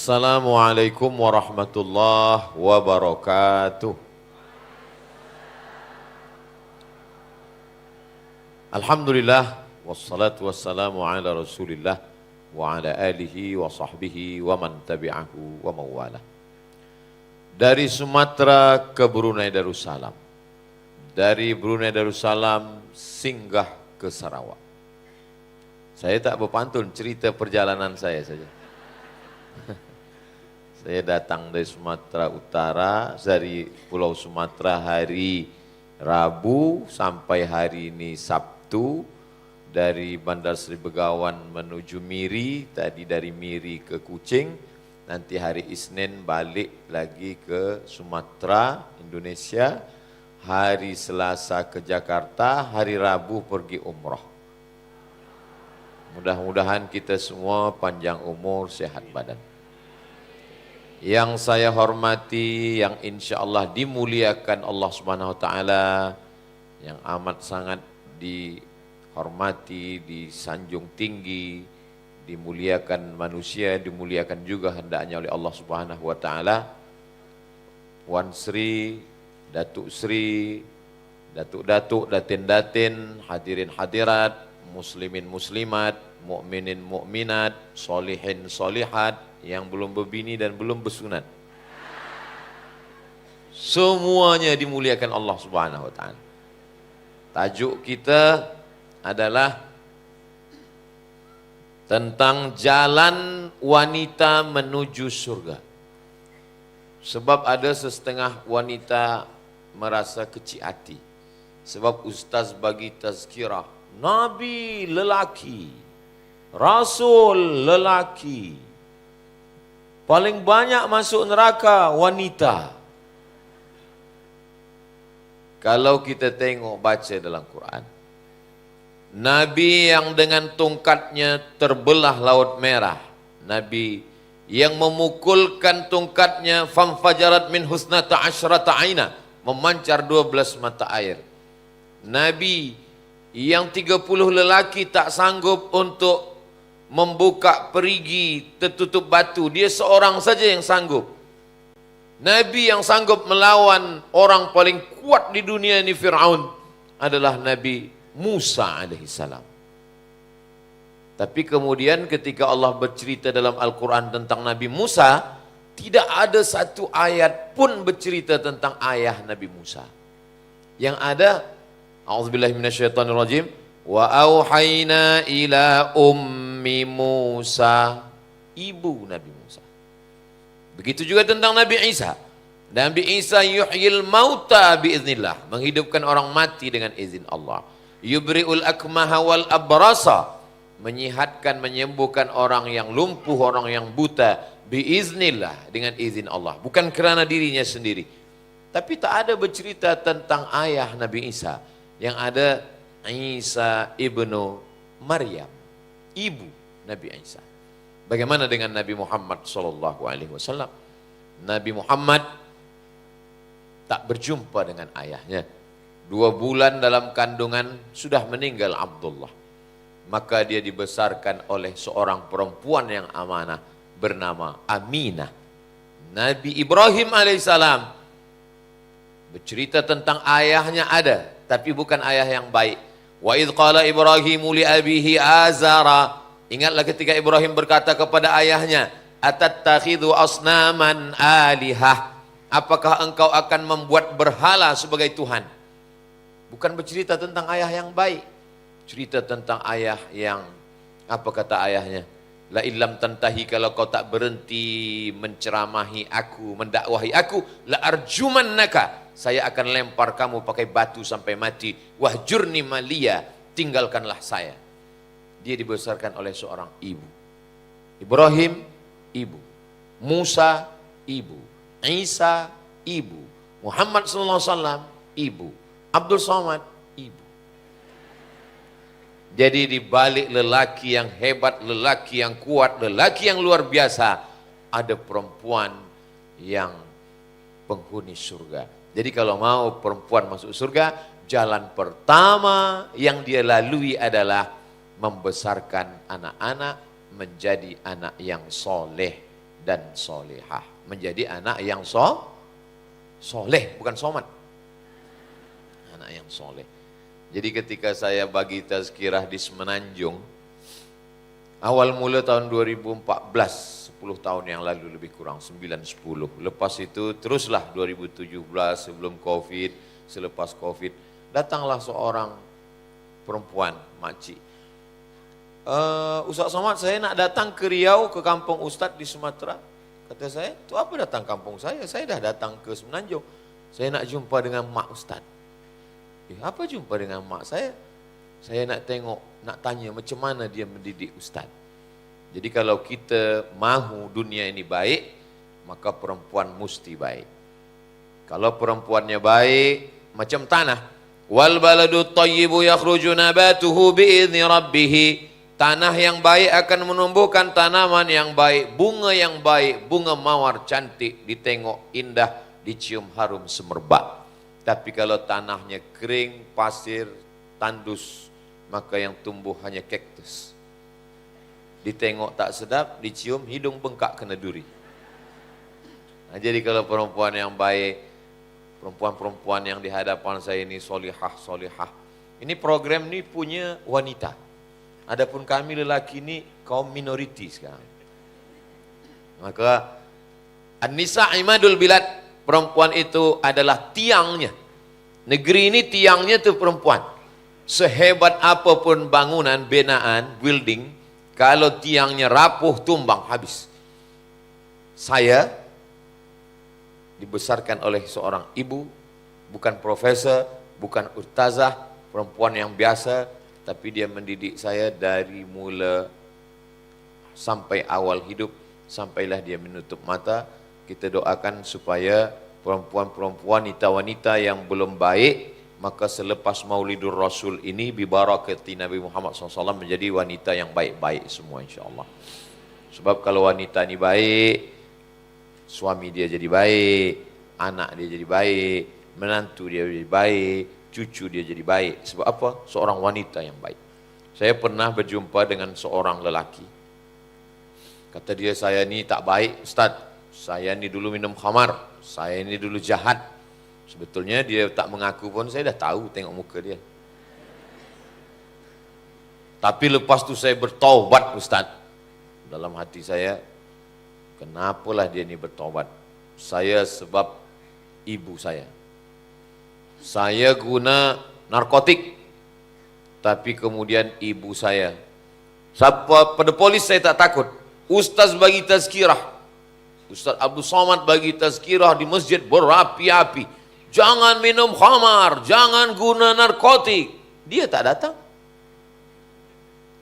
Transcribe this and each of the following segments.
Assalamualaikum warahmatullahi wabarakatuh. Alhamdulillah wassalatu wassalamu ala Rasulillah wa ala alihi wa sahbihi wa man tabi'ahu wa mawala. Dari Sumatera ke Brunei Darussalam. Dari Brunei Darussalam singgah ke Sarawak. Saya tak berpantun, cerita perjalanan saya saja. Saya datang dari Sumatera Utara, dari Pulau Sumatera hari Rabu sampai hari ini Sabtu, dari Bandar Seri Begawan menuju Miri, tadi dari Miri ke Kuching, nanti hari Isnin balik lagi ke Sumatera, Indonesia, hari Selasa ke Jakarta, hari Rabu pergi umroh. Mudah-mudahan kita semua panjang umur, sehat badan. Yang saya hormati, yang insya Allah dimuliakan Allah Subhanahu Wa Taala, yang amat sangat dihormati, disanjung tinggi, dimuliakan manusia, dimuliakan juga hendaknya oleh Allah Subhanahu Wa Taala. Wan Sri, Datuk Sri, Datuk-datuk, datin-datin, hadirin hadirat, muslimin muslimat, mukminin mukminat, solihin solihat, yang belum berbini dan belum bersunat. Semuanya dimuliakan Allah Subhanahu Wa Taala. Tajuk kita adalah tentang jalan wanita menuju surga. Sebab ada setengah wanita merasa kecil hati. Sebab ustaz bagi tazkirah, Nabi lelaki, Rasul lelaki, paling banyak masuk neraka wanita. Kalau kita tengok baca dalam Quran, Nabi yang dengan tongkatnya terbelah laut merah, Nabi yang memukulkan tongkatnya famfajarat min husnata asyrata aina, memancar 12 mata air. Nabi yang 30 lelaki tak sanggup untuk membuka perigi tertutup batu, dia seorang saja yang sanggup. Nabi yang sanggup melawan orang paling kuat di dunia ini, Fir'aun, adalah Nabi Musa alaihissalam. Tapi kemudian ketika Allah bercerita dalam Al-Quran tentang Nabi Musa, tidak ada satu ayat pun bercerita tentang ayah Nabi Musa. Yang ada, a'udzubillahi minasyaitonirrajim, wa auhayna ila Musa, ibu Nabi Musa. Begitu juga tentang Nabi Isa. Nabi Isa yuhyil mauta biiznillah, menghidupkan orang mati dengan izin Allah. Yubri'ul akmaha wal abrasa, menyihatkan, menyembuhkan orang yang lumpuh, orang yang buta, biiznillah, dengan izin Allah, bukan kerana dirinya sendiri. Tapi tak ada bercerita tentang ayah Nabi Isa. Yang ada Isa ibnu Maryam, ibu Nabi Isa. Bagaimana dengan Nabi Muhammad SAW? Nabi Muhammad tak berjumpa dengan ayahnya. 2 bulan dalam kandungan sudah meninggal Abdullah. Maka dia dibesarkan oleh seorang perempuan yang amanah bernama Aminah. Nabi Ibrahim alaihissalam bercerita tentang ayahnya ada, tapi bukan ayah yang baik. Wa idh qala Ibrahimu li abihi azara. Ingatlah ketika Ibrahim berkata kepada ayahnya, atattakhidhu asnaman alihah, apakah engkau akan membuat berhala sebagai Tuhan? Bukan bercerita tentang ayah yang baik, cerita tentang ayah yang, apa kata ayahnya, la illam tantahi, kalau kau tak berhenti menceramahi aku, mendakwahi aku, la arjumannaka, saya akan lempar kamu pakai batu sampai mati. Wahjurni maliya, tinggalkanlah saya. Dia dibesarkan oleh seorang ibu. Ibrahim, ibu. Musa, ibu. Isa, ibu. Muhammad SAW, ibu. Abdul Somad, ibu. Jadi di balik lelaki yang hebat, lelaki yang kuat, lelaki yang luar biasa, ada perempuan yang penghuni surga. Jadi kalau mau perempuan masuk surga, jalan pertama yang dia lalui adalah membesarkan anak-anak menjadi anak yang soleh dan solehah. Menjadi anak yang soleh, bukan somat. Anak yang soleh. Jadi ketika saya bagi tazkirah di Semenanjung, awal mula tahun 2014, 10 tahun yang lalu lebih kurang, 9-10. Lepas itu teruslah 2017 sebelum Covid, selepas Covid, datanglah seorang perempuan, makcik. Ustaz Somad, saya nak datang ke Riau, ke kampung Ustaz di Sumatera. Kata saya, tu apa datang kampung saya dah datang ke Semenanjung. Saya nak jumpa dengan mak Ustaz. Apa jumpa dengan mak saya? Saya nak tengok, nak tanya macam mana dia mendidik Ustaz. Jadi kalau kita mahu dunia ini baik, maka perempuan mesti baik. Kalau perempuannya baik, macam tanah. Wal baladu thayyibu yakhruju nabatuhu bi'izni rabbih. Tanah yang baik akan menumbuhkan tanaman yang baik, bunga mawar cantik, ditengok indah, dicium harum semerbak. Tapi kalau tanahnya kering, pasir, tandus, maka yang tumbuh hanya kaktus. Ditengok tak sedap, dicium hidung bengkak kena duri. Nah, jadi kalau perempuan yang baik, perempuan-perempuan yang di hadapan saya ini solihah. Ini program ini punya wanita. Adapun kami lelaki ini kaum minoriti sekarang. Maka An-Nisa Imadul Bilad, perempuan itu adalah tiangnya. Negeri ini tiangnya itu perempuan. Sehebat apapun bangunan, binaan, building, kalau tiangnya rapuh, tumbang, habis. Saya dibesarkan oleh seorang ibu, bukan profesor, bukan ustazah, perempuan yang biasa, tapi dia mendidik saya dari mula sampai awal hidup, sampailah dia menutup mata. Kita doakan supaya perempuan-perempuan, wanita-wanita yang belum baik, maka selepas Maulidur Rasul ini, bibarakati Nabi Muhammad SAW, menjadi wanita yang baik-baik semua insyaAllah. Sebab kalau wanita ini baik, suami dia jadi baik, anak dia jadi baik, menantu dia jadi baik, cucu dia jadi baik. Sebab apa? Seorang wanita yang baik. Saya pernah berjumpa dengan seorang lelaki. Kata dia, saya ni tak baik Ustaz. Saya ni dulu minum khamar. Saya ni dulu jahat. Sebetulnya dia tak mengaku pun, saya dah tahu tengok muka dia. Tapi lepas tu saya bertaubat Ustaz. Dalam hati saya, kenapalah dia ni bertaubat? Saya sebab ibu saya. Saya guna narkotik, tapi kemudian ibu saya. Siapa pada polis saya tak takut. Ustaz bagi tazkirah, Ustaz Abdul Somad bagi tazkirah di masjid berapi-api. Jangan minum khamar, jangan guna narkotik. Dia tak datang.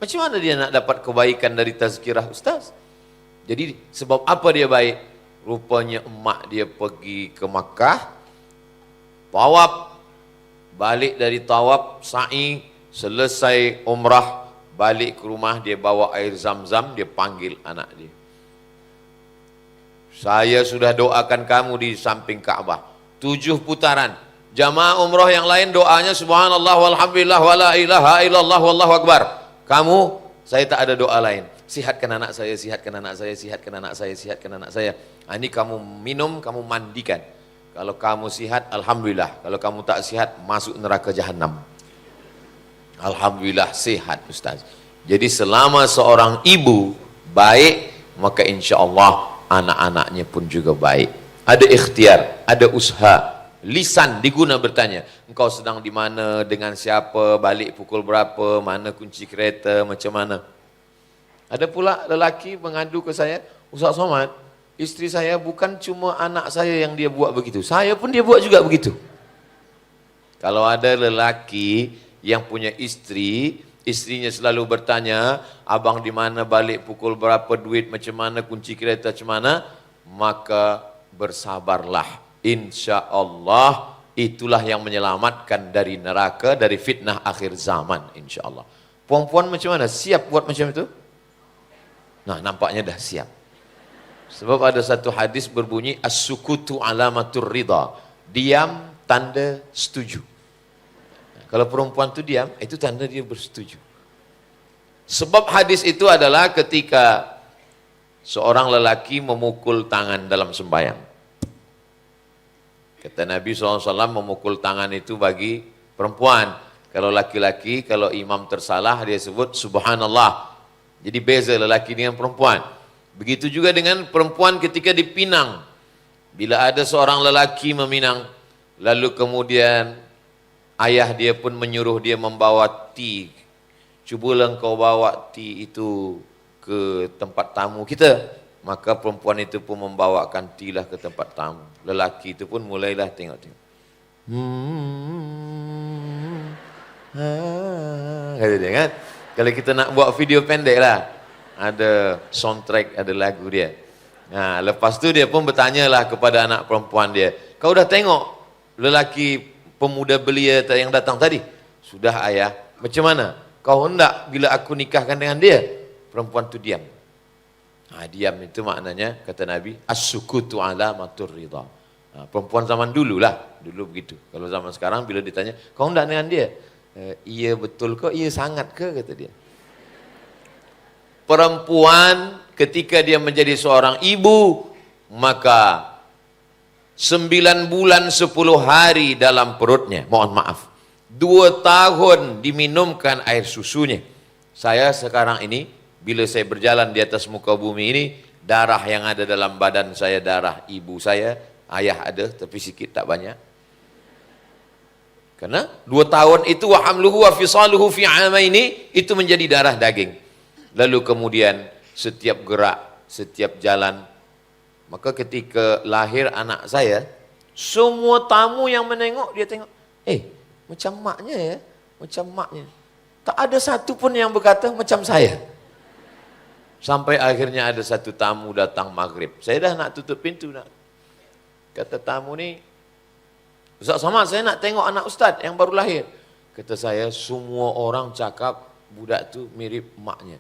Macam mana dia nak dapat kebaikan dari tazkirah Ustaz? Jadi sebab apa dia baik? Rupanya emak dia pergi ke Makkah, tawaf, balik dari tawaf, sa'i, selesai umrah, balik ke rumah, dia bawa air zam-zam, dia panggil anak dia. Saya sudah doakan kamu di samping Ka'bah 7 putaran. Jamaah umrah yang lain doanya subhanallah walhamdulillah wala ilaha illallah wallahu akbar. Kamu, saya tak ada doa lain. Sihatkan anak saya, sihatkan anak saya, sihatkan anak saya, sihatkan anak saya. Ini kamu minum, kamu mandikan. Kalau kamu sihat, alhamdulillah. Kalau kamu tak sihat, masuk neraka jahanam. Alhamdulillah sehat Ustaz. Jadi selama seorang ibu baik, maka insya Allah anak-anaknya pun juga baik. Ada ikhtiar, ada usaha. Lisan diguna bertanya, engkau sedang di mana, dengan siapa, balik pukul berapa, mana kunci kereta, macam mana. Ada pula lelaki mengadu ke saya, Ustaz Somad, isteri saya bukan cuma anak saya yang dia buat begitu, saya pun dia buat juga begitu. Kalau ada lelaki yang punya istri, istrinya selalu bertanya, abang di mana, balik pukul berapa, duit macam mana, kunci kereta macam mana, maka bersabarlah. Insya Allah itulah yang menyelamatkan dari neraka, dari fitnah akhir zaman insya Allah. Perempuan macam mana? Siap buat macam itu? Nah, nampaknya dah siap. Sebab ada satu hadis berbunyi as-sukutu alamatur ridha. Diam tanda setuju. Nah, kalau perempuan itu diam, itu tanda dia bersetuju. Sebab hadis itu adalah ketika seorang lelaki memukul tangan dalam sembahyang. Kata Nabi SAW, memukul tangan itu bagi perempuan. Kalau laki-laki, kalau imam tersalah, dia sebut subhanallah. Jadi beza lelaki dengan perempuan. Begitu juga dengan perempuan ketika dipinang. Bila ada seorang lelaki meminang, lalu kemudian ayah dia pun menyuruh dia membawa tea. Cubalah engkau bawa tea itu ke tempat tamu kita. Maka perempuan itu pun membawakan tea lah ke tempat tamu. Lelaki itu pun mulailah tengok-tengok. Kata dia kan. Kalau kita nak buat video pendek lah, ada soundtrack, ada lagu dia. Nah, lepas tu dia pun bertanyalah kepada anak perempuan dia, kau dah tengok lelaki pemuda belia yang datang tadi? Sudah ayah. Macam mana? Kau hendak bila aku nikahkan dengan dia? Perempuan tu diam. Nah, diam itu maknanya, kata Nabi, as-sukutu alamatur ridha. Nah, perempuan zaman dulu lah, dulu begitu. Kalau zaman sekarang bila ditanya, kau hendak dengan dia? Iya betul kok, iya sangat ke, kata dia. Perempuan ketika dia menjadi seorang ibu, maka 9 bulan 10 hari dalam perutnya, mohon maaf, 2 tahun diminumkan air susunya. Saya sekarang ini, bila saya berjalan di atas muka bumi ini, darah yang ada dalam badan saya, darah ibu saya, ayah ada, tapi sikit tak banyak. Karena 2 tahun itu, wa hamluhu wa fisaluhu fi amaini, itu menjadi darah daging. Lalu kemudian setiap gerak, setiap jalan, maka ketika lahir anak saya, semua tamu yang menengok, dia tengok, macam maknya ya, macam maknya. Tak ada satu pun yang berkata macam saya. Sampai akhirnya ada satu tamu datang maghrib. Saya dah nak tutup pintu nak. Kata tamu ni, Ustaz Somad, saya nak tengok anak Ustaz yang baru lahir. Kata saya, semua orang cakap budak tu mirip maknya.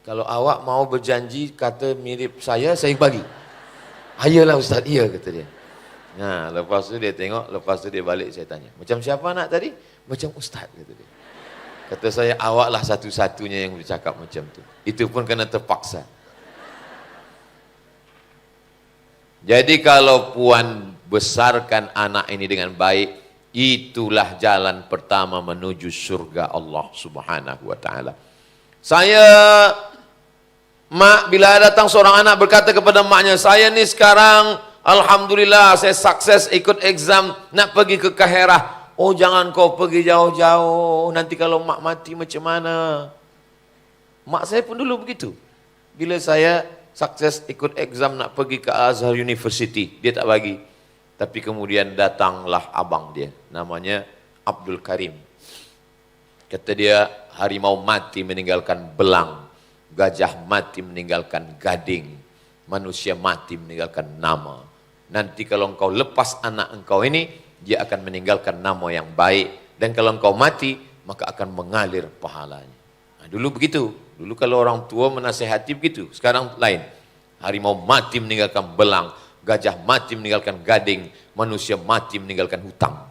Kalau awak mau berjanji kata mirip saya bagi. Ayolah Ustaz, iya kata dia. Nah, lepas tu dia tengok, lepas tu dia balik, saya tanya, macam siapa anak tadi? Macam Ustaz, kata dia. Kata saya, awaklah satu-satunya yang bercakap macam tu. Itu pun kena terpaksa. Jadi kalau puan besarkan anak ini dengan baik, itulah jalan pertama menuju surga Allah Subhanahu wa taala. Saya, mak, bila datang seorang anak berkata kepada maknya, saya ni sekarang alhamdulillah saya sukses ikut exam nak pergi ke Kaherah. Oh, jangan kau pergi jauh-jauh, nanti kalau mak mati macam mana? Mak saya pun dulu begitu. Bila saya sukses ikut exam nak pergi ke Azhar University, dia tak bagi. Tapi kemudian datanglah abang dia, namanya Abdul Karim. Kata dia, harimau mati meninggalkan belang, gajah mati meninggalkan gading, manusia mati meninggalkan nama. Nanti kalau engkau lepas anak engkau ini, dia akan meninggalkan nama yang baik. Dan kalau engkau mati, maka akan mengalir pahalanya. Nah, dulu begitu. Dulu kalau orang tua menasihati begitu. Sekarang lain. Harimau mati meninggalkan belang, gajah mati meninggalkan gading, manusia mati meninggalkan hutang.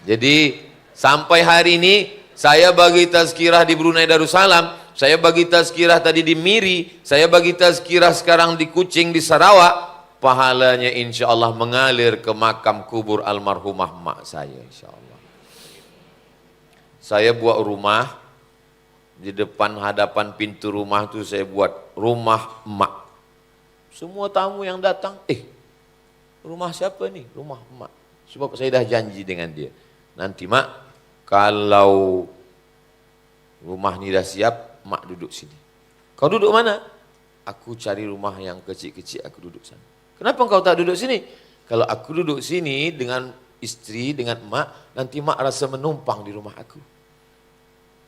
Jadi sampai hari ini saya bagi tazkirah di Brunei Darussalam, saya bagi tazkirah tadi di Miri, saya bagi tazkirah sekarang di Kuching, di Sarawak. Pahalanya insya Allah mengalir ke makam kubur almarhumah mak saya, insya Allah. Saya buat rumah, di depan hadapan pintu rumah tu saya buat rumah emak. Semua tamu yang datang, rumah siapa ni? Rumah emak. Sebab saya dah janji dengan dia. Nanti mak, kalau rumah ni dah siap, mak duduk sini. Kau duduk mana? Aku cari rumah yang kecil-kecil, aku duduk sana. Kenapa engkau tak duduk sini? Kalau aku duduk sini dengan istri, dengan mak, nanti mak rasa menumpang di rumah aku.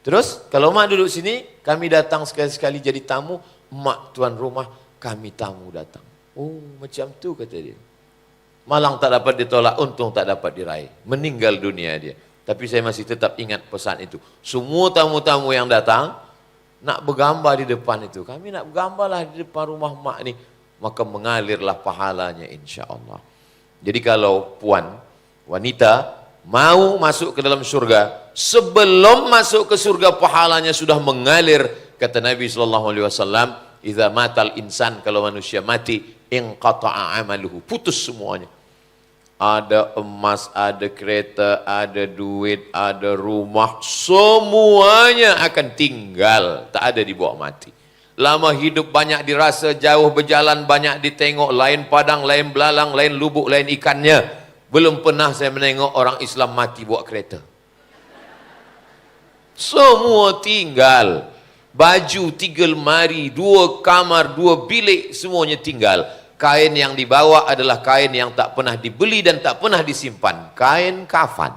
Terus, kalau mak duduk sini, kami datang sekali-sekali jadi tamu, mak tuan rumah, kami tamu datang. Oh, macam tu kata dia. Malang tak dapat ditolak, untung tak dapat diraih. Meninggal dunia dia. Tapi saya masih tetap ingat pesan itu. Semua tamu-tamu yang datang, nak bergambar di depan itu. Kami nak bergambarlah di depan rumah mak ni. Maka mengalirlah pahalanya insya Allah. Jadi kalau puan, wanita, mau masuk ke dalam surga, sebelum masuk ke surga pahalanya sudah mengalir Kata Nabi SAW, "Idza matal insan," kalau manusia mati, inqata'a amaluhu, putus semuanya. Ada emas, ada kereta, ada duit, ada rumah, semuanya akan tinggal, tak ada dibawa mati. Lama hidup banyak dirasa, jauh berjalan banyak ditengok, lain padang, lain belalang, lain lubuk, lain ikannya. Belum pernah saya menengok orang Islam mati bawa kereta. Semua tinggal. Baju 3 lemari, 2 kamar, 2 bilik, semuanya tinggal. Kain yang dibawa adalah kain yang tak pernah dibeli dan tak pernah disimpan. Kain kafan.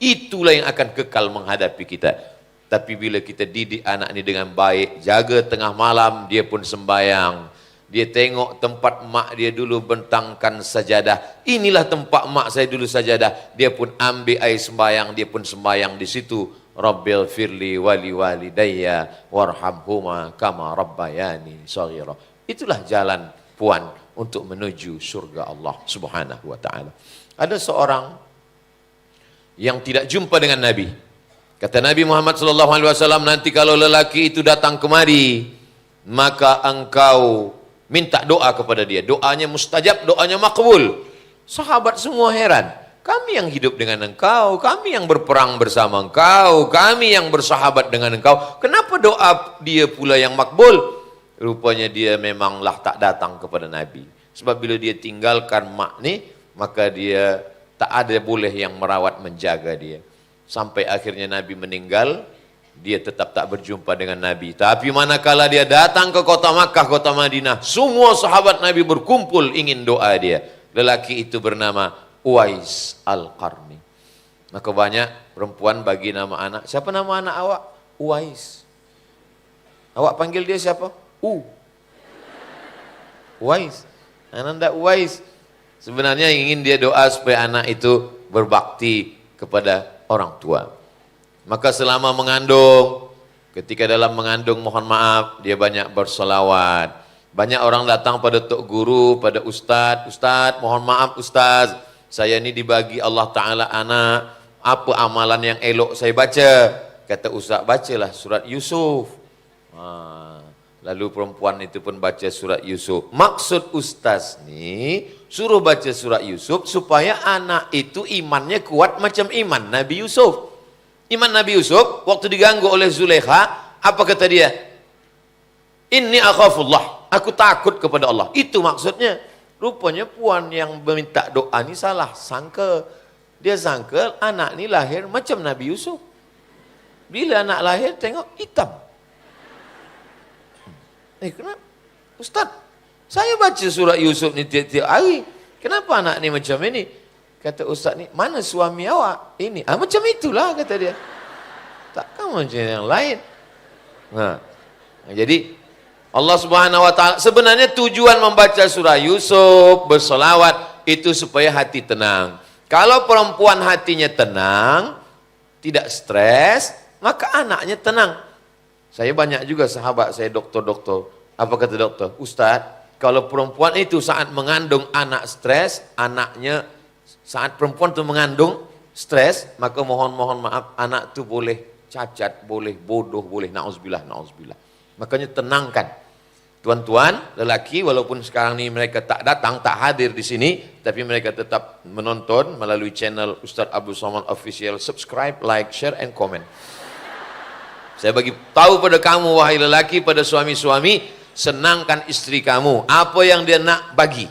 Itulah yang akan kekal menghadapi kita. Tapi bila kita didik anak ini dengan baik, jaga tengah malam, dia pun sembayang. Dia tengok tempat mak dia dulu bentangkan sajadah. Inilah tempat mak saya dulu sajadah. Dia pun ambil air sembayang, dia pun sembayang di situ. Rabbil firli wali walidayya warhamhuma kama rabbayani shaghira. Itulah jalan puan untuk menuju surga Allah Subhanahu wa taala. Ada seorang yang tidak jumpa dengan Nabi. Kata Nabi Muhammad sallallahu alaihi wasallam, nanti kalau lelaki itu datang kemari, maka engkau minta doa kepada dia. Doanya mustajab, doanya makbul. Sahabat semua heran. Kami yang hidup dengan engkau, kami yang berperang bersama engkau, kami yang bersahabat dengan engkau. Kenapa doa dia pula yang makbul? Rupanya dia memanglah tak datang kepada Nabi. Sebab bila dia tinggalkan mak ni, maka dia tak ada boleh yang merawat menjaga dia. Sampai akhirnya Nabi meninggal, dia tetap tak berjumpa dengan Nabi. Tapi manakala dia datang ke kota Makkah, kota Madinah, semua sahabat Nabi berkumpul ingin doa dia. Lelaki itu bernama Uwais Al-Qarni. Maka banyak perempuan bagi nama anak. Siapa nama anak awak? Uwais. Awak panggil dia siapa? Uwais. Ananda Uwais. Sebenarnya ingin dia doa supaya anak itu berbakti kepada orang tua. Maka selama mengandung, ketika dalam mengandung mohon maaf, dia banyak bersolawat. Banyak orang datang pada tok guru, pada ustaz, "Ustaz, mohon maaf ustaz, saya ini dibagi Allah Ta'ala anak, apa amalan yang elok saya baca?" Kata ustaz, "Bacalah surat Yusuf." Lalu perempuan itu pun baca surat Yusuf. Maksud ustaz ni suruh baca surat Yusuf supaya anak itu imannya kuat macam iman Nabi Yusuf. Iman Nabi Yusuf waktu diganggu oleh Zulaikha, apa kata dia? "Inni akhafullah." Aku takut kepada Allah. Itu maksudnya. Rupanya puan yang meminta doa ni salah sangka. Dia sangka anak ni lahir macam Nabi Yusuf. Bila anak lahir tengok hitam. Kenapa? Ustaz, saya baca surat Yusuf ni tiap-tiap hari. Kenapa anak ni macam ini? Kata ustaz ni, "Mana suami awak?" "Ini." Macam itulah kata dia. Takkan macam yang lain. Jadi Allah Subhanahu wa taala sebenarnya tujuan membaca surah Yusuf, bersolawat itu supaya hati tenang. Kalau perempuan hatinya tenang, tidak stres, maka anaknya tenang. Saya banyak juga sahabat saya doktor-doktor. Apa kata doktor? "Ustaz, kalau perempuan itu saat mengandung anak stres, anaknya saat perempuan itu mengandung stres, maka mohon maaf anak itu boleh cacat, boleh bodoh, boleh na'udzubillah. Makanya tenangkan. Tuan-tuan, lelaki, walaupun sekarang ni mereka tak datang, tak hadir di sini, tapi mereka tetap menonton melalui channel Ustaz Abdul Somad Official. Subscribe, like, share, and comment. Saya bagi tahu pada kamu, wahai lelaki, pada suami-suami, senangkan istri kamu. Apa yang dia nak, bagi.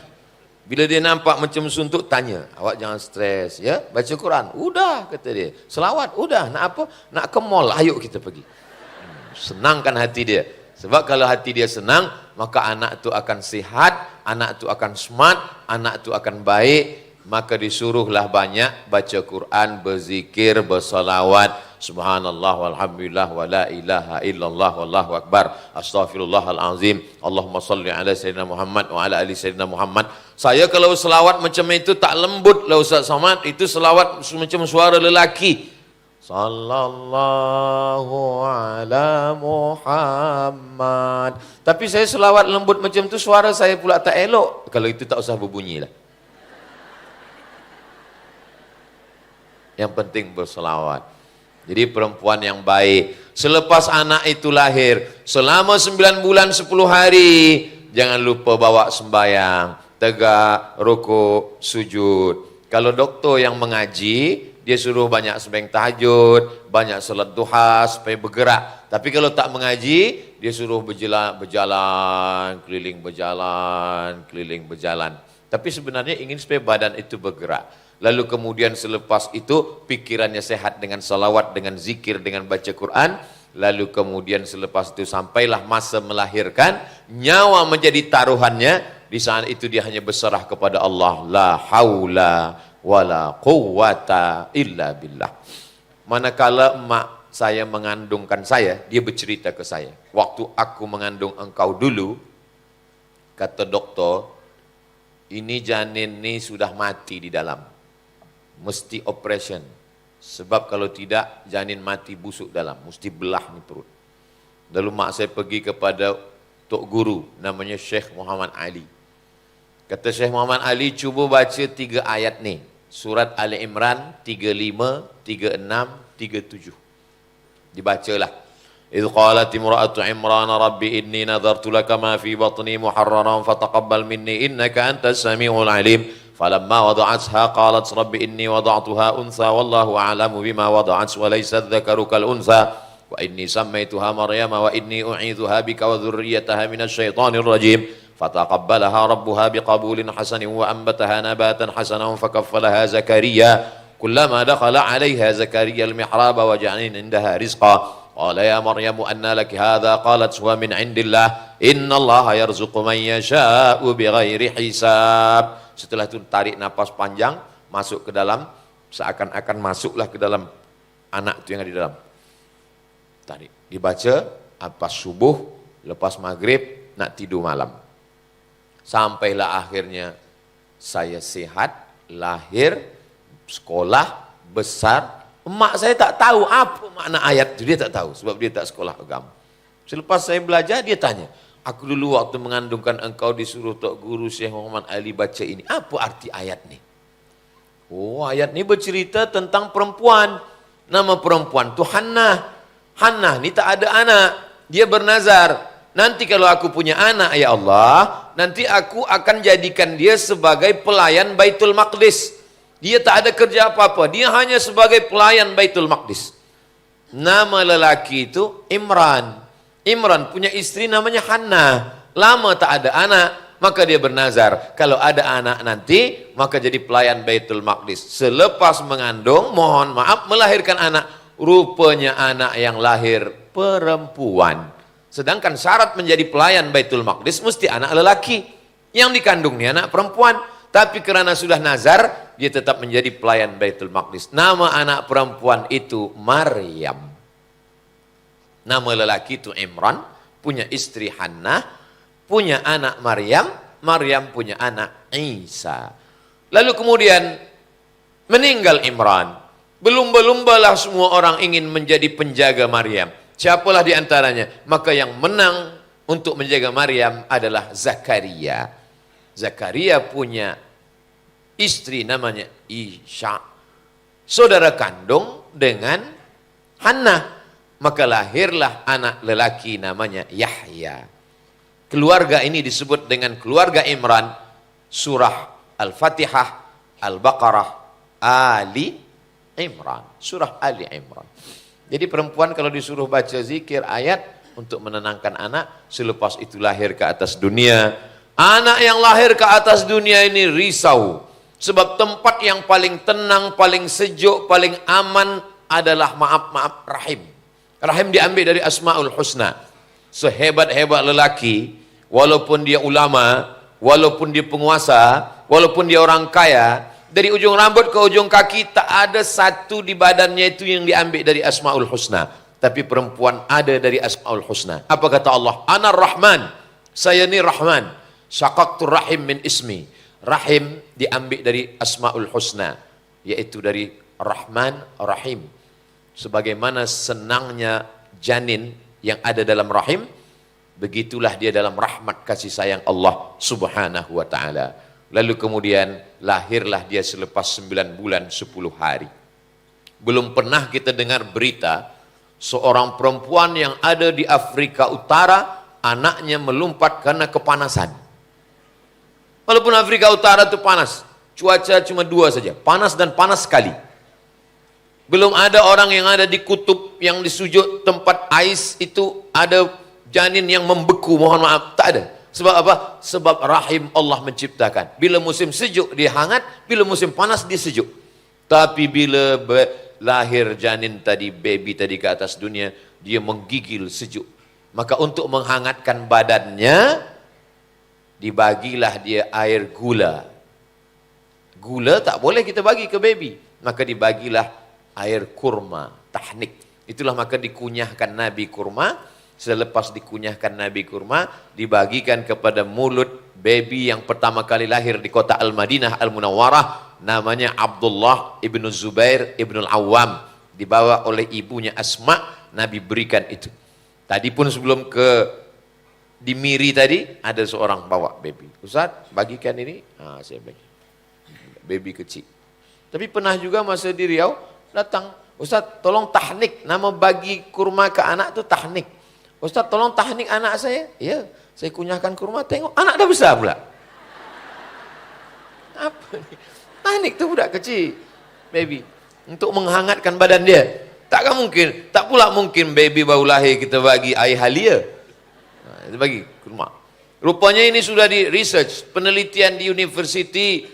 Bila dia nampak macam suntuk, tanya. "Awak jangan stres, ya? Baca Quran." "Udah," kata dia. "Selawat?" "Udah." "Nak apa?" "Nak ke mall." "Ayo kita pergi." Senangkan hati dia. Sebab kalau hati dia senang, maka anak itu akan sihat, anak itu akan smart, anak itu akan baik. Maka disuruhlah banyak baca Quran, berzikir, bersalawat. Subhanallah walhamdulillah wa la ilaha illallah wallahu akbar. Astaghfirullahalazim. Allahumma salli ala sayyidina Muhammad wa ala ali sayyidina Muhammad. Saya kalau selawat macam itu tak lembut lah Ustaz Somad. Itu selawat macam suara lelaki. Sallallahu ala Muhammad. Tapi saya selawat lembut macam tu, suara saya pula tak elok. Kalau itu tak usah berbunyi lah. Yang penting berselawat. Jadi perempuan yang baik. Selepas anak itu lahir, selama 9 bulan 10 hari, jangan lupa bawa sembahyang, tegak, rukuk, sujud. Kalau dokter yang mengaji, dia suruh banyak sembahyang tahajud, banyak salat duha supaya bergerak. Tapi kalau tak mengaji, dia suruh berjalan, keliling berjalan. Tapi sebenarnya ingin supaya badan itu bergerak. Lalu kemudian selepas itu pikirannya sehat dengan salawat, dengan zikir, dengan baca Quran. Lalu kemudian selepas itu sampailah masa melahirkan, nyawa menjadi taruhannya. Di saat itu dia hanya berserah kepada Allah. La haula wala quwwata illa billah. Manakala emak saya mengandungkan saya, dia bercerita ke saya, waktu aku mengandung engkau dulu, kata dokter, ini janin ini sudah mati di dalam, mesti operation, sebab kalau tidak janin mati busuk dalam, mesti belah nih perut. Lalu mak saya pergi kepada tok guru namanya Syekh Muhammad Ali. Kata Syekh Muhammad Ali, cuba baca 3 ayat nih, surat Ali Imran 35, 36, 37. Dibacalah. Idh qalat imra'atu Imran rabbi inni nadhartu laka ma fi batni muharraran fataqabbal minni innaka antas samiul alim. Falamma wada'atha qalat rabbi inni wada'tuha untha wallahu a'lamu bima wada'at wa laysa adh-dhakaru kal untha wa inni sammaytuha Maryama wa inni u'idzuha bika wa dhurriyyataha minasy syaithanir rajim. Fataqabbalaha rabbuha biqabulin hasanin wa anbataha nabatan hasanan fakaffalaha Zakaria. Kullama dakhala 'alayha Zakaria al-mihraba waja'alna 'indaha rizqa. Qala ya Maryamu anna laki hadha? Qalat huwa min 'indillah. Innallaha yarzuqu man yasha'u bighairi hisab. Setelah itu tarik napas panjang, masuk ke dalam, seakan-akan masuklah ke dalam anak itu yang ada di dalam. Tarik, dibaca pas subuh, lepas maghrib, nak tidur malam. Sampailah akhirnya saya sehat, lahir, sekolah, besar. Emak saya tak tahu apa makna ayat itu, dia tak tahu sebab dia tak sekolah agama. Selepas saya belajar, dia tanya, aku dulu waktu mengandungkan engkau disuruh tok guru Syekh Muhammad Ali baca ini, apa arti ayat ni? Oh, ayat ni bercerita tentang perempuan. Nama perempuan tu Hannah. Hannah ni tak ada anak, dia bernazar, nanti kalau aku punya anak ya Allah, nanti aku akan jadikan dia sebagai pelayan Baitul Maqdis. Dia tak ada kerja apa-apa, dia hanya sebagai pelayan Baitul Maqdis. Nama lelaki itu Imran. Imran punya istri namanya Hannah. Lama tak ada anak, maka dia bernazar, kalau ada anak nanti, maka jadi pelayan Baitul Maqdis. Selepas mengandung, mohon maaf, melahirkan anak, rupanya anak yang lahir perempuan. Sedangkan syarat menjadi pelayan Baitul Maqdis mesti anak lelaki. Yang dikandungnya anak perempuan. Tapi karena sudah nazar, dia tetap menjadi pelayan Baitul Maqdis. Nama anak perempuan itu Maryam. Nama lelaki itu Imran, punya istri Hannah, punya anak Maryam, Maryam punya anak Isa. Lalu kemudian meninggal Imran. Belum-belumbalah semua orang ingin menjadi penjaga Maryam. Siapalah di antaranya? Maka yang menang untuk menjaga Maryam adalah Zakaria. Zakaria punya istri namanya Isha, saudara kandung dengan Hannah. Maka lahirlah anak lelaki namanya Yahya. Keluarga ini disebut dengan keluarga Imran. Surah Al-Fatihah, Al-Baqarah, Ali Imran. Surah Ali Imran. Jadi perempuan kalau disuruh baca zikir ayat untuk menenangkan anak, selepas itu lahir ke atas dunia. Anak yang lahir ke atas dunia ini risau. Sebab tempat yang paling tenang, paling sejuk, paling aman adalah maaf-maaf rahim. Rahim diambil dari Asmaul Husna. Sehebat-hebat lelaki, walaupun dia ulama, walaupun dia penguasa, walaupun dia orang kaya, dari ujung rambut ke ujung kaki tak ada satu di badannya itu yang diambil dari Asmaul Husna. Tapi perempuan ada dari Asmaul Husna. Apa kata Allah? Ana Rahman, saya ni Rahman. Syaqaqtur rahim min ismi. Rahim diambil dari Asmaul Husna, yaitu dari Rahman, Rahim. Sebagaimana senangnya janin yang ada dalam rahim, begitulah dia dalam rahmat kasih sayang Allah Subhanahu wa ta'ala. Lalu kemudian lahirlah dia selepas 9 bulan 10 hari. Belum pernah kita dengar berita Seorang perempuan yang ada di Afrika Utara, anaknya melompat karena kepanasan. Walaupun Afrika Utara itu panas, cuaca cuma 2 saja, panas dan panas sekali. Belum ada orang yang ada di kutub yang di sujud tempat ais itu ada janin yang membeku, mohon maaf, tak ada. Sebab apa? Sebab rahim Allah menciptakan. Bila musim sejuk dia hangat, bila musim panas dia sejuk. Tapi bila lahir janin tadi, baby tadi ke atas dunia, dia menggigil sejuk. Maka untuk menghangatkan badannya, dibagilah dia air gula. Gula tak boleh kita bagi ke baby, maka dibagilah air kurma, tahnik. Itulah maka dikunyahkan Nabi kurma. Selepas dikunyahkan Nabi kurma, dibagikan kepada mulut baby yang pertama kali lahir di kota Al-Madinah Al-Munawwarah, namanya Abdullah ibnu Zubair ibnu Al-Awwam, dibawa oleh ibunya Asma. Nabi berikan itu. Tadi pun sebelum ke di Miri tadi, ada seorang bawa baby. Ustaz, bagikan ini. Saya bagi. Baby kecil. Tapi pernah juga masa di Riau, datang, Ustaz tolong tahnik, nama bagi kurma ke anak itu tahnik. Ustaz tolong tahnik anak saya. Ya, saya kunyahkan kurma, tengok anak dah besar pula. Apa ni? Tahnik tu budak kecil, baby, untuk menghangatkan badan dia. Takkan mungkin, tak pula mungkin baby baru lahir kita bagi air halia. Kita bagi kurma. Rupanya ini sudah di research, penelitian di University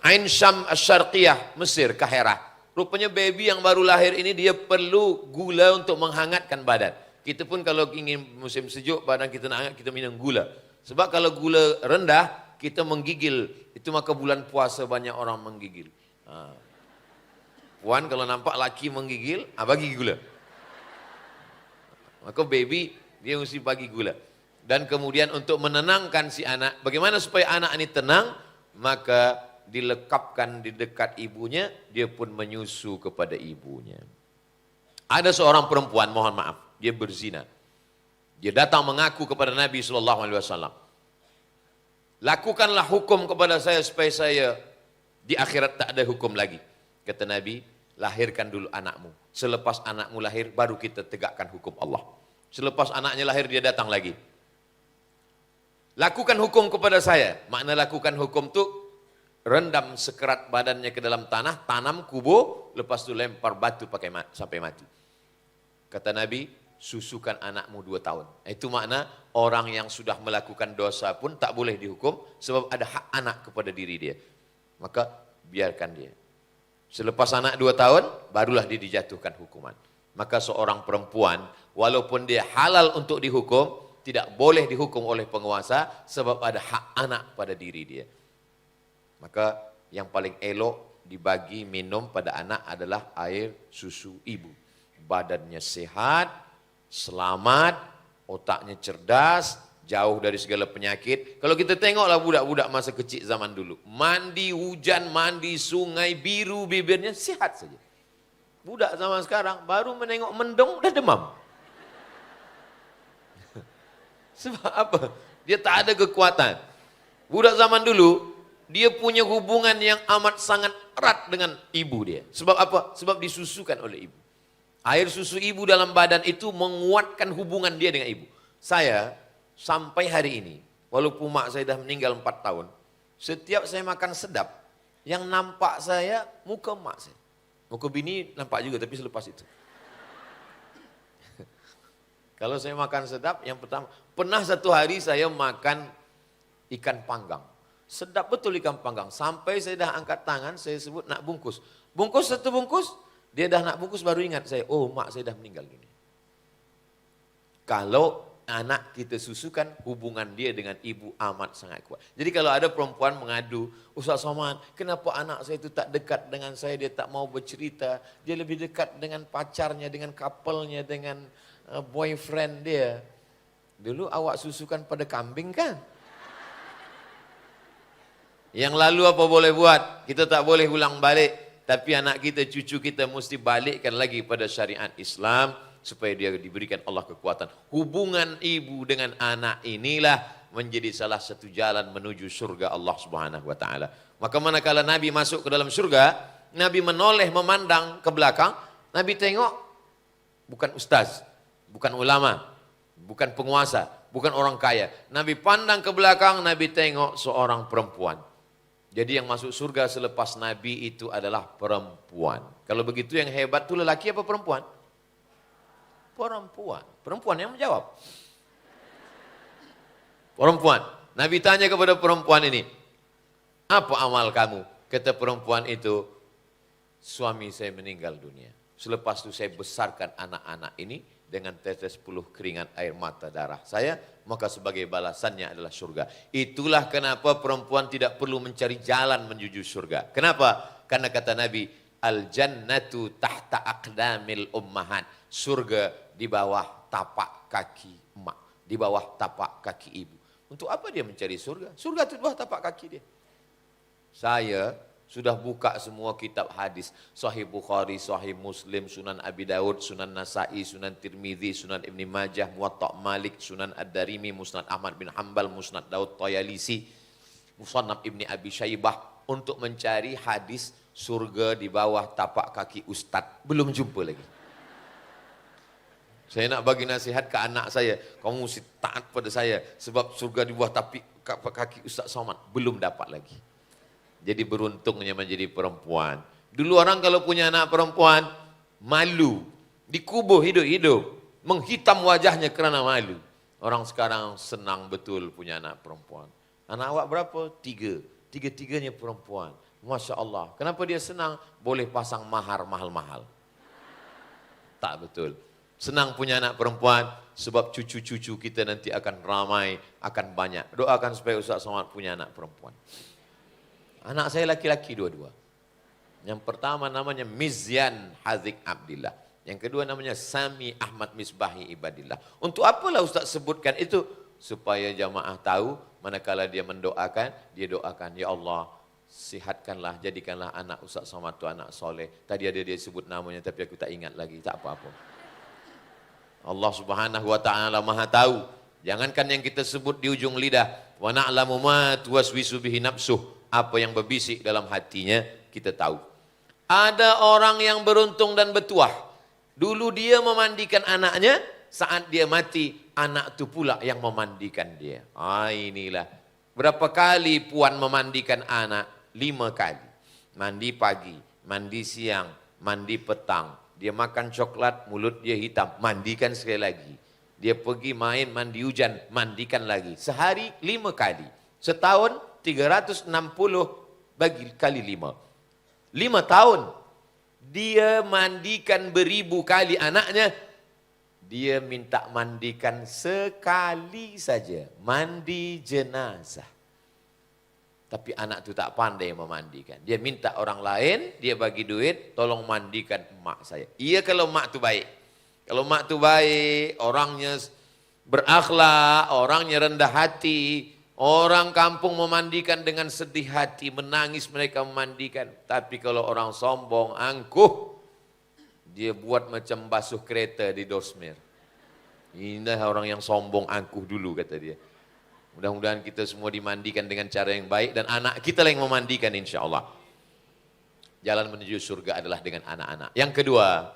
Ain Sham Asy-Syarqiyah, Mesir, Kahirah. Rupanya baby yang baru lahir ini dia perlu gula untuk menghangatkan badan. Kita pun kalau ingin musim sejuk, badan kita nak hangat, kita minum gula. Sebab kalau gula rendah, kita menggigil. Itu maka bulan puasa banyak orang menggigil. Puan kalau nampak laki menggigil, bagi gula. Maka baby, dia mesti bagi gula. Dan kemudian untuk menenangkan si anak, bagaimana supaya anak ini tenang, maka dilekapkan di dekat ibunya, dia pun menyusu kepada ibunya. Ada seorang perempuan, mohon maaf, dia berzina. Dia datang mengaku kepada Nabi SAW. Lakukanlah hukum kepada saya supaya saya di akhirat tak ada hukum lagi. Kata Nabi, lahirkan dulu anakmu. Selepas anakmu lahir, baru kita tegakkan hukum Allah. Selepas anaknya lahir, dia datang lagi. Lakukan hukum kepada saya. Makna lakukan hukum tu, rendam sekerat badannya ke dalam tanah, tanam kubur, lepas tu lempar batu sampai mati. Kata Nabi, susukan anakmu 2 tahun. Itu makna orang yang sudah melakukan dosa pun tak boleh dihukum sebab ada hak anak kepada diri dia. Maka biarkan dia. Selepas anak 2 tahun, barulah dia dijatuhkan hukuman. Maka seorang perempuan, walaupun dia halal untuk dihukum, tidak boleh dihukum oleh penguasa sebab ada hak anak pada diri dia. Maka yang paling elok dibagi minum pada anak adalah air susu ibu. Badannya sehat, selamat, otaknya cerdas, jauh dari segala penyakit. Kalau kita tengoklah budak-budak masa kecil zaman dulu, mandi hujan, mandi sungai, biru bibirnya, sihat saja. Budak zaman sekarang baru menengok mendung dah demam. Sebab apa? Dia tak ada kekuatan. Budak zaman dulu, dia punya hubungan yang amat sangat erat dengan ibu dia. Sebab apa? Sebab disusukan oleh ibu. Air susu ibu dalam badan itu menguatkan hubungan dia dengan ibu. Saya sampai hari ini, walaupun mak saya dah meninggal 4 tahun, setiap saya makan sedap, yang nampak saya muka mak saya. Muka bini nampak juga tapi selepas itu. Kalau saya makan sedap, yang pertama, pernah satu hari saya makan ikan panggang. Sedap betul ikan panggang. Sampai saya dah angkat tangan, saya sebut nak bungkus. Bungkus satu bungkus, dia dah nak bungkus baru ingat saya, oh mak saya dah meninggal gini. Kalau anak kita susukan, hubungan dia dengan ibu amat sangat kuat. Jadi kalau ada perempuan mengadu, Ustaz Somad, kenapa anak saya itu tak dekat dengan saya, dia tak mau bercerita, dia lebih dekat dengan pacarnya, dengan couple-nya, dengan boyfriend dia. Dulu awak susukan pada kambing kan? Yang lalu apa boleh buat? Kita tak boleh ulang balik. Tapi anak kita, cucu kita mesti balikkan lagi pada syariat Islam supaya dia diberikan Allah kekuatan. Hubungan ibu dengan anak inilah menjadi salah satu jalan menuju surga Allah Subhanahu wa taala. Maka manakala Nabi masuk ke dalam surga, Nabi menoleh memandang ke belakang, Nabi tengok bukan ustaz, bukan ulama, bukan penguasa, bukan orang kaya. Nabi pandang ke belakang, Nabi tengok seorang perempuan. Jadi yang masuk surga selepas Nabi itu adalah perempuan. Kalau begitu yang hebat itu lelaki apa perempuan? Perempuan. Perempuan yang menjawab. Perempuan. Nabi tanya kepada perempuan ini, apa amal kamu? Kata perempuan itu, suami saya meninggal dunia. Selepas itu saya besarkan anak-anak ini dengan tetes puluh keringat air mata darah saya, maka sebagai balasannya adalah surga. Itulah kenapa perempuan tidak perlu mencari jalan menuju surga. Kenapa? Karena kata Nabi, al-jannatu tahta aqdamil ummahat. Surga di bawah tapak kaki emak, di bawah tapak kaki ibu. Untuk apa dia mencari surga? Surga itu di bawah tapak kaki dia. Saya sudah buka semua kitab hadis. Sahih Bukhari, Sahih Muslim, Sunan Abi Daud, Sunan Nasai, Sunan Tirmidzi, Sunan Ibn Majah, Muwatta' Malik, Sunan Ad-Darimi, Musnad Ahmad bin Hanbal, Musnad Daud Tayalisi, Musannaf Ibn Abi Syaibah. Untuk mencari hadis surga di bawah tapak kaki ustadz. Belum jumpa lagi. Saya nak bagi nasihat ke anak saya. Kamu mesti taat pada saya. Sebab surga di bawah tapak kaki Ustaz Somad. Belum dapat lagi. Jadi beruntungnya menjadi perempuan. Dulu orang kalau punya anak perempuan, malu. Dikubur hidup-hidup. Menghitam wajahnya kerana malu. Orang sekarang senang betul punya anak perempuan. Anak awak berapa? 3. Tiga-tiganya perempuan. Masya Allah. Kenapa dia senang? Boleh pasang mahar mahal-mahal. Tak betul. Senang punya anak perempuan sebab cucu-cucu kita nanti akan ramai, akan banyak. Doakan supaya Ustaz Somad punya anak perempuan. Anak saya laki-laki dua-dua. Yang pertama namanya Mizyan Hazik Abdillah. Yang kedua namanya Sami Ahmad Misbahi Ibadillah. Untuk apalah Ustaz sebutkan itu? Supaya jamaah tahu manakala dia mendoakan, dia doakan, ya Allah, sihatkanlah, jadikanlah anak Ustaz Somad itu anak soleh. Tadi ada dia sebut namanya tapi aku tak ingat lagi, tak apa-apa. Allah Subhanahu wa taala Maha tahu. Jangankan yang kita sebut di ujung lidah, wa na'lamu ma tuwaswisu bihi nafsuh, apa yang berbisik dalam hatinya kita tahu. Ada orang yang beruntung dan bertuah. Dulu dia memandikan anaknya, saat dia mati, anak itu pula yang memandikan dia. Inilah. Berapa kali puan memandikan anak? 5 kali. Mandi pagi, mandi siang, mandi petang. Dia makan coklat, mulut dia hitam, mandikan sekali lagi. Dia pergi main, mandi hujan, mandikan lagi. Sehari 5 kali. Setahun 360 bagi kali 5. 5 tahun. Dia mandikan beribu kali anaknya. Dia minta mandikan sekali saja. Mandi jenazah. Tapi anak itu tak pandai memandikan. Dia minta orang lain, dia bagi duit, tolong mandikan emak saya. Iya kalau emak itu baik. Kalau emak itu baik, orangnya berakhlak, orangnya rendah hati, orang kampung memandikan dengan sedih hati, menangis mereka memandikan. Tapi kalau orang sombong, angkuh, dia buat macam basuh kereta di dosmer. Inilah orang yang sombong, angkuh dulu kata dia. Mudah-mudahan kita semua dimandikan dengan cara yang baik dan anak kita yang memandikan insya Allah. Jalan menuju surga adalah dengan anak-anak. Yang kedua,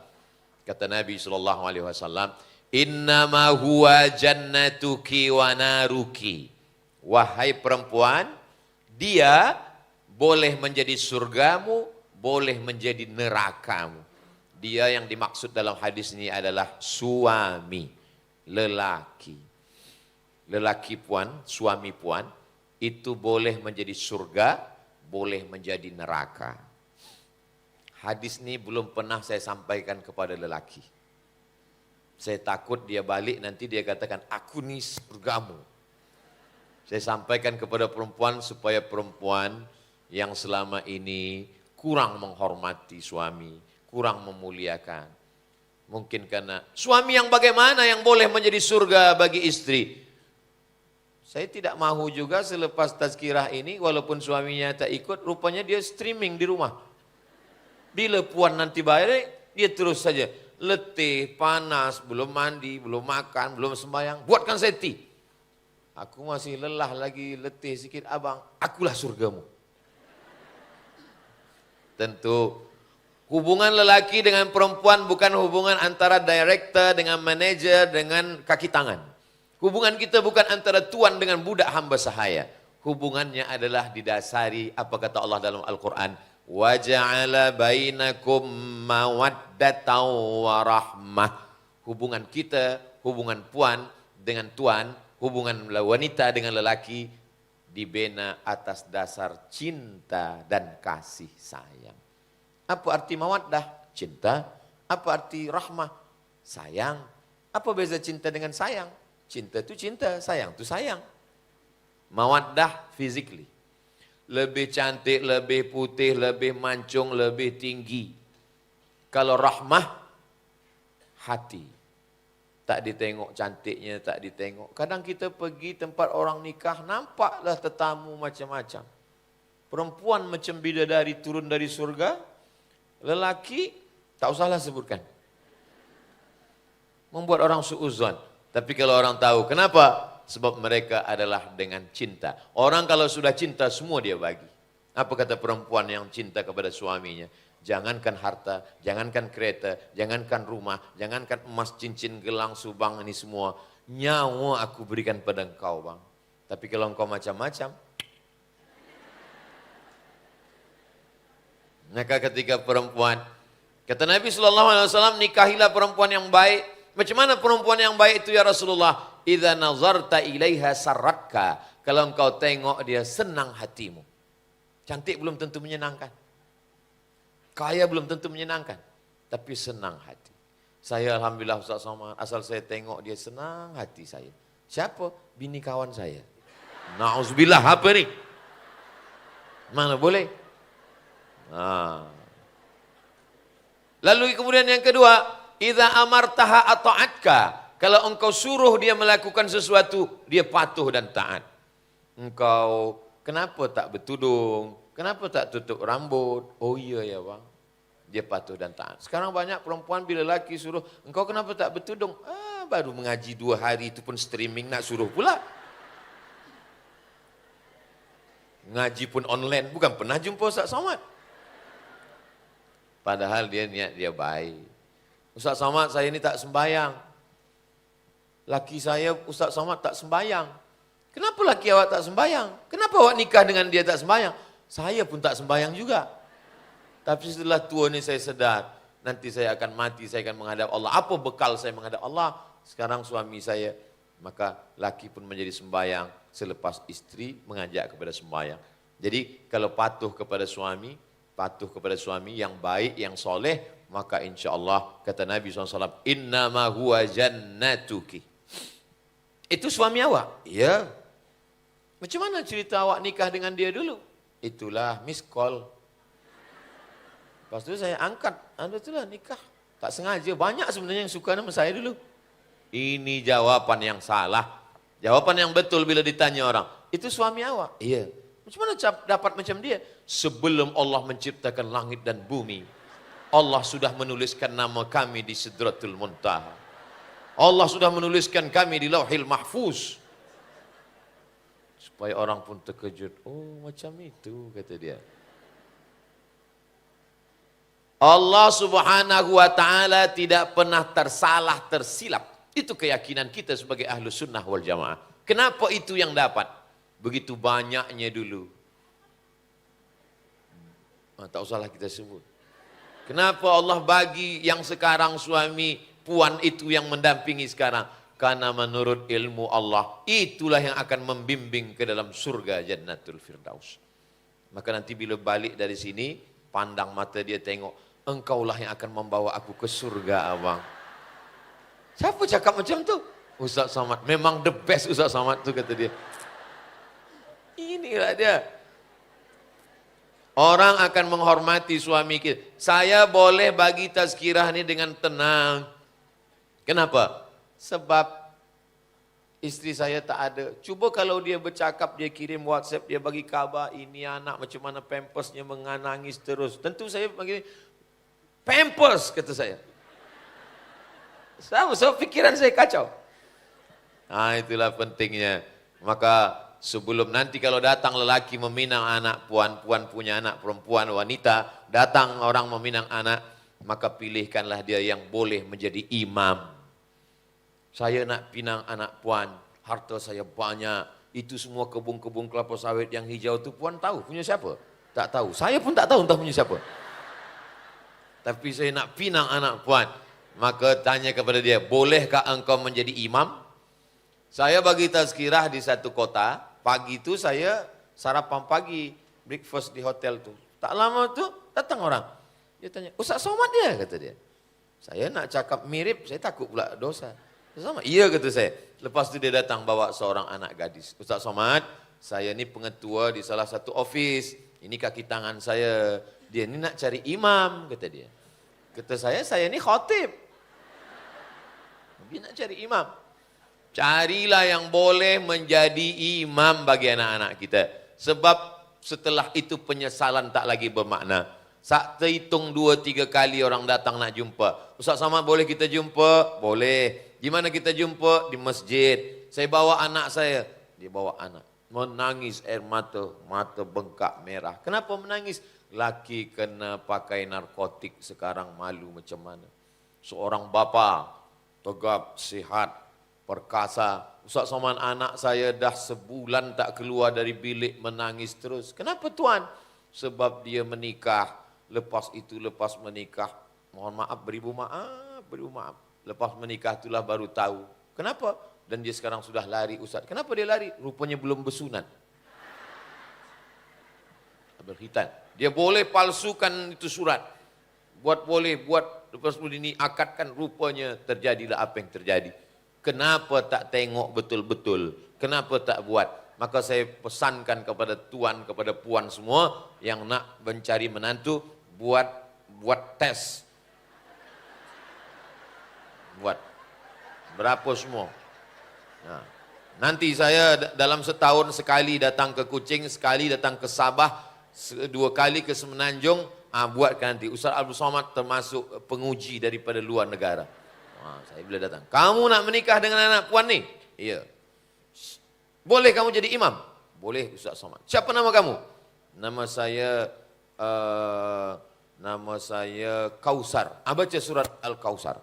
kata Nabi SAW, innama huwa jannatuki wa naruki. Wahai perempuan, dia boleh menjadi surgamu, boleh menjadi nerakamu. Dia yang dimaksud dalam hadis ini adalah suami, lelaki. Lelaki puan, suami puan, itu boleh menjadi surga, boleh menjadi neraka. Hadis ini belum pernah saya sampaikan kepada lelaki. Saya takut dia balik nanti dia katakan, aku ni surgamu. Saya sampaikan kepada perempuan supaya perempuan yang selama ini kurang menghormati suami, kurang memuliakan. Mungkin karena suami yang bagaimana yang boleh menjadi surga bagi istri. Saya tidak mahu juga selepas tazkirah ini, walaupun suaminya tak ikut, rupanya dia streaming di rumah. Bila puan nanti balik, dia terus saja. Letih, panas, belum mandi, belum makan, belum sembahyang. Buatkan saya tea. Aku masih lelah lagi, letih sikit, abang. Akulah surgamu. Tentu Hubungan lelaki dengan perempuan bukan hubungan antara director dengan manajer dengan kaki tangan. Hubungan kita bukan antara tuan dengan budak hamba sahaya. Hubungannya adalah didasari apa kata Allah dalam Al-Quran. وَجَعَلَ بَيْنَكُمْ مَوَدَّةً وَرَحْمَةً. Hubungan kita, hubungan puan dengan tuan, hubungan wanita dengan lelaki dibina atas dasar cinta dan kasih sayang. Apa arti mawaddah? Cinta. Apa arti rahmah? Sayang. Apa beza cinta dengan sayang? Cinta itu cinta, sayang itu sayang. Mawaddah physically. Lebih cantik, lebih putih, lebih mancung, lebih tinggi. Kalau rahmah, hati. Tak ditengok cantiknya, tak ditengok. Kadang kita pergi tempat orang nikah, nampaklah tetamu macam-macam. Perempuan macam bidadari turun dari surga. Lelaki, tak usahlah sebutkan. Membuat orang suuzon. Tapi kalau orang tahu, kenapa? Sebab mereka adalah dengan cinta. Orang kalau sudah cinta, semua dia bagi. Apa kata perempuan yang cinta kepada suaminya? Jangankan harta, jangankan kereta, jangankan rumah, jangankan emas, cincin, gelang, subang, ini semua. Nyawa aku berikan pada engkau, bang. Tapi kalau engkau macam-macam, maka ketika perempuan, kata Nabi SAW, nikahilah perempuan yang baik. Macam mana perempuan yang baik itu ya Rasulullah? Idza nazarta ilaiha sarratka. Kalau engkau tengok dia senang hatimu. Cantik belum tentu menyenangkan. Kaya belum tentu menyenangkan. Tapi senang hati. Saya alhamdulillah Ustaz Somad, asal saya tengok dia senang hati saya. Siapa? Bini kawan saya. Na'udzubillah, apa ni? Mana boleh? Lalu kemudian yang kedua, idza amartaha ata'atka. Kalau engkau suruh dia melakukan sesuatu, dia patuh dan taat. Engkau kenapa tak bertudung? Kenapa tak tutup rambut? Oh iya ya bang. Dia patuh dan taat. Sekarang banyak perempuan bila lelaki suruh, engkau kenapa tak bertudung? Baru mengaji 2 hari itu pun streaming nak suruh pula. Ngaji pun online, bukan pernah jumpa Ustaz Somad. Padahal dia niat dia baik. Ustaz Somad, saya ini tak sembayang. Laki saya Ustaz Somad tak sembayang. Kenapa laki awak tak sembayang? Kenapa awak nikah dengan dia tak sembayang? Saya pun tak sembayang juga. Tapi setelah tua ni saya sedar, nanti saya akan mati, saya akan menghadap Allah. Apa bekal saya menghadap Allah? Sekarang suami saya, maka laki pun menjadi sembayang selepas istri mengajak kepada sembayang. Jadi kalau patuh kepada suami yang baik, yang soleh, maka insya Allah kata Nabi SAW, innama huwa jannatuki. Itu suami awak? Ya. Macam mana cerita awak nikah dengan dia dulu? Itulah miss call. Lepas tu saya angkat, itulah nikah. Tak sengaja, banyak sebenarnya yang suka nama saya dulu. Ini jawaban yang salah. Jawaban yang betul bila ditanya orang, itu suami awak? Iya. Macam mana dapat macam dia? Sebelum Allah menciptakan langit dan bumi, Allah sudah menuliskan nama kami di Sidratul Muntaha. Allah sudah menuliskan kami di Lauhil Mahfuz. Supaya orang pun terkejut. Oh macam itu kata dia. Allah Subhanahu wa ta'ala tidak pernah tersalah, tersilap. Itu keyakinan kita sebagai ahlu sunnah wal jamaah. Kenapa itu yang dapat? Begitu banyaknya dulu. Tak usahlah kita sebut. Kenapa Allah bagi yang sekarang suami puan itu yang mendampingi sekarang? Karena menurut ilmu Allah, itulah yang akan membimbing ke dalam surga Jannatul Firdaus. Maka nanti bila balik dari sini, pandang mata dia tengok, engkaulah yang akan membawa aku ke surga abang. Siapa cakap macam tu? Ustaz Somad. Memang the best Ustaz Somad tu kata dia. Inilah dia. Orang akan menghormati suami kita. Saya boleh bagi tazkirah ini dengan tenang. Kenapa? Sebab istri saya tak ada. Cuba kalau dia bercakap, dia kirim WhatsApp, dia bagi khabar, ini anak macam mana pampersnya menangis terus. Tentu saya bagi pampers kata saya. So pikiran saya kacau. Itulah pentingnya. Maka Sebelum nanti kalau datang lelaki meminang anak puan, puan punya anak perempuan, wanita, datang orang meminang anak, maka pilihkanlah dia yang boleh menjadi imam. Saya nak pinang anak puan, harta saya banyak, itu semua kebun-kebun kelapa sawit yang hijau itu puan tahu punya siapa? Tak tahu. Saya pun tak tahu entah punya siapa. Tapi saya nak pinang anak puan, maka tanya kepada dia, bolehkah engkau menjadi imam? Saya bagi tazkirah di satu kota. Pagi itu saya sarapan pagi, breakfast di hotel tuh. Tak lama tuh datang orang. Dia tanya, Ustaz Somad dia, kata dia. Saya nak cakap mirip, saya takut pula dosa. Sama, iya kata saya. Lepas itu dia datang bawa seorang anak gadis. Ustaz Somad, saya ni pengetua di salah satu office. Ini kaki tangan saya. Dia ni nak cari imam, kata dia. Kata saya ni khatib. Dia nak cari imam. Carilah yang boleh menjadi imam bagi anak-anak kita. Sebab setelah itu penyesalan tak lagi bermakna. Saat terhitung 2-3 kali orang datang nak jumpa. Ustaz Samad boleh kita jumpa? Boleh. Di mana kita jumpa? Di masjid. Saya bawa anak saya. Dia bawa anak. Menangis air mata. Mata bengkak merah. Kenapa menangis? Laki kena pakai narkotik sekarang malu macam mana. Seorang bapa tegap, sihat, perkasa. Ustaz Somad, anak saya dah sebulan tak keluar dari bilik menangis terus. Kenapa tuan? Sebab dia menikah. Lepas itu, lepas menikah, mohon maaf, beribu maaf. Lepas menikah itulah baru tahu. Kenapa? Dan dia sekarang sudah lari, Ustaz. Kenapa dia lari? Rupanya belum bersunat. Berkhitan. Dia boleh palsukan itu surat. Buat lepas ini akadkan, rupanya terjadilah apa yang terjadi. Kenapa tak tengok betul-betul? Kenapa tak buat? Maka saya pesankan kepada tuan, kepada puan semua yang nak mencari menantu, buat tes. Buat. Berapa semua? Nah, nanti saya dalam setahun sekali datang ke Kuching, sekali datang ke Sabah, 2 kali ke Semenanjung, buatkan nanti. Ustaz Abdul Somad termasuk penguji daripada luar negara. Saya bila datang, kamu nak menikah dengan anak puan ni? Iya. Boleh kamu jadi imam? Boleh Ustaz Somad. Siapa nama kamu? Nama saya Kausar. Baca surat Al-Kausar.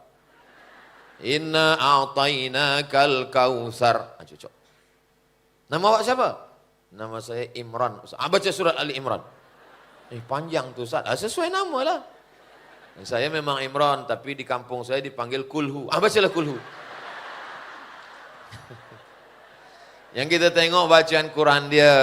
Inna a'tainakal kausar. Cocok. Nama awak siapa? Nama saya Imran. Baca surat Ali Imran. Panjang tu Ustaz. Sesuai nama lah. Saya memang Imran, tapi di kampung saya dipanggil Kulhu. Bacalah Kulhu. Yang kita tengok bacaan Quran dia.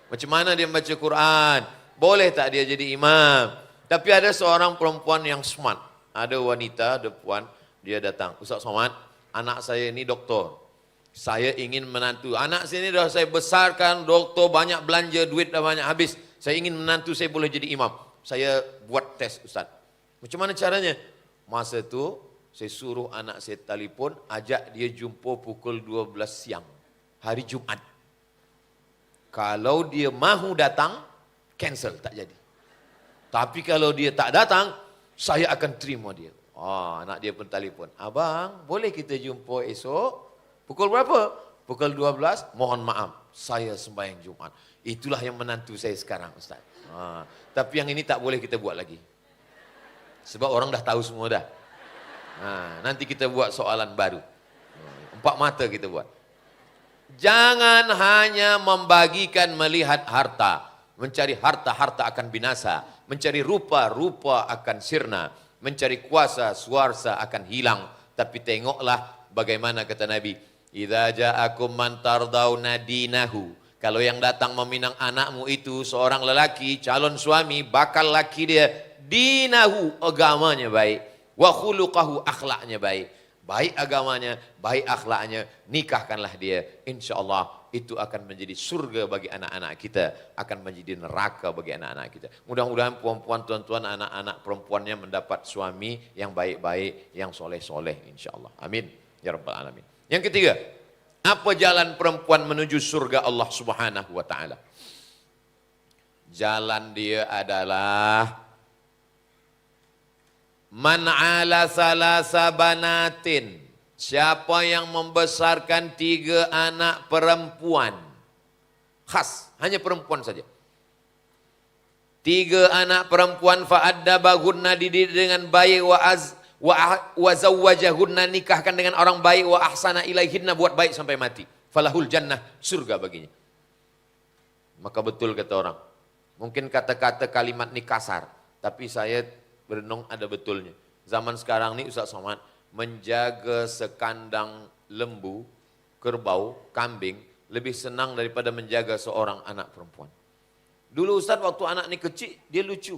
Macam mana dia baca Quran. Boleh tak dia jadi imam. Tapi ada seorang perempuan yang smart. Ada wanita, ada puan. Dia datang. Ustaz Somad, anak saya ini doktor. Saya ingin menantu. Anak saya ini dah saya besarkan, doktor, banyak belanja, duit dah banyak habis. Saya ingin menantu saya boleh jadi imam. Saya buat tes Ustaz. Macam mana caranya? Masa tu saya suruh anak saya telefon, ajak dia jumpa pukul 12 siang. Hari Jumaat. Kalau dia mahu datang, cancel, tak jadi. Tapi kalau dia tak datang, saya akan terima dia. Anak dia pun telefon. Abang, boleh kita jumpa esok? Pukul berapa? Pukul 12, mohon maaf, saya sembahyang Jumaat. Itulah yang menantu saya sekarang Ustaz. Tapi yang ini tak boleh kita buat lagi. Sebab orang dah tahu semua dah. Nanti kita buat soalan baru. 4 mata kita buat. Jangan hanya membagikan melihat harta. Mencari harta, harta akan binasa. Mencari rupa, rupa akan sirna. Mencari kuasa, suarsa akan hilang. Tapi tengoklah bagaimana kata Nabi. Idza ja'akum man tardawna dinahu. Kalau yang datang meminang anakmu itu seorang lelaki, calon suami, bakal laki dia, dinahu, agamanya baik, wa khuluqahu, akhlaknya baik. Baik agamanya, baik akhlaknya, nikahkanlah dia. InsyaAllah itu akan menjadi surga bagi anak-anak kita, akan menjadi neraka bagi anak-anak kita. Mudah-mudahan puan-puan, tuan-tuan, anak-anak perempuannya mendapat suami yang baik-baik, yang soleh-soleh insyaAllah. Amin. Ya Rabbal Alamin. Yang ketiga, apa jalan perempuan menuju surga Allah Subhanahu wa ta'ala? Jalan dia adalah man ala salasa banatin. Siapa yang membesarkan 3 anak perempuan. Khas, hanya perempuan saja. 3 anak perempuan fa'addabahunna, dididik dengan baik, wa zawwajahunna, nikahkan dengan orang baik, wa ahsana ilaihinna, buat baik sampai mati. Falahul jannah, surga baginya. Maka betul kata orang. Mungkin kata-kata kalimat ini kasar, tapi saya berenung ada betulnya. Zaman sekarang ini Ustaz Somad, menjaga sekandang lembu, kerbau, kambing lebih senang daripada menjaga seorang anak perempuan. Dulu Ustaz waktu anak ini kecil, dia lucu,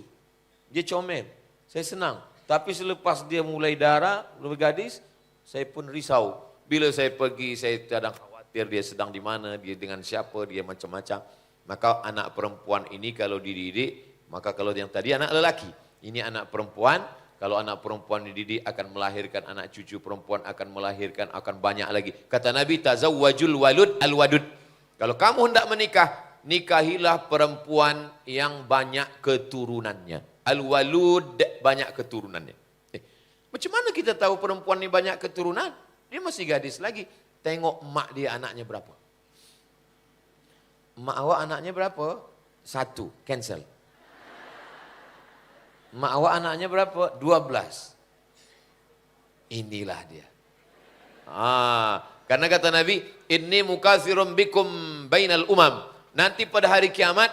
dia comel, saya senang. Tapi selepas dia mulai darah, mulai gadis, saya pun risau. Bila saya pergi, saya kadang khawatir dia sedang di mana, dia dengan siapa, dia macam-macam. Maka anak perempuan ini kalau dididik, maka kalau yang tadi anak lelaki, ini anak perempuan. Kalau anak perempuan dididik akan melahirkan anak cucu perempuan, akan melahirkan, akan banyak lagi. Kata Nabi, tazawwajul walud al-wadud. Kalau kamu hendak menikah, nikahilah perempuan yang banyak keturunannya. Al-walud, banyak keturunannya. Macam mana kita tahu perempuan ini banyak keturunan? Dia masih gadis lagi. Tengok mak dia anaknya berapa. Mak awak anaknya berapa? 1, cancel. Mak awak anaknya berapa? 12. Inilah dia. Karena kata Nabi, inni mukatsirum bikum bainal umam. Nanti pada hari kiamat,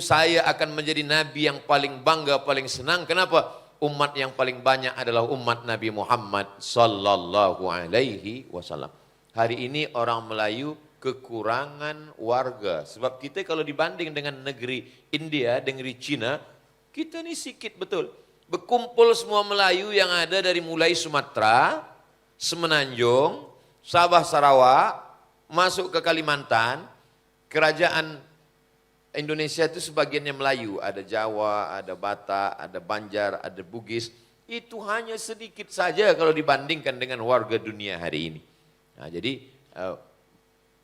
saya akan menjadi nabi yang paling bangga, paling senang. Kenapa? Umat yang paling banyak adalah umat Nabi Muhammad sallallahu alaihi wasallam. Hari ini orang Melayu kekurangan warga. Sebab kita kalau dibanding dengan negeri India, negeri Cina, kita ni sikit betul. Berkumpul semua Melayu yang ada dari mulai Sumatera, Semenanjung, Sabah Sarawak, masuk ke Kalimantan, kerajaan Indonesia itu sebagiannya Melayu, ada Jawa, ada Batak, ada Banjar, ada Bugis. Itu hanya sedikit saja kalau dibandingkan dengan warga dunia hari ini. Nah, jadi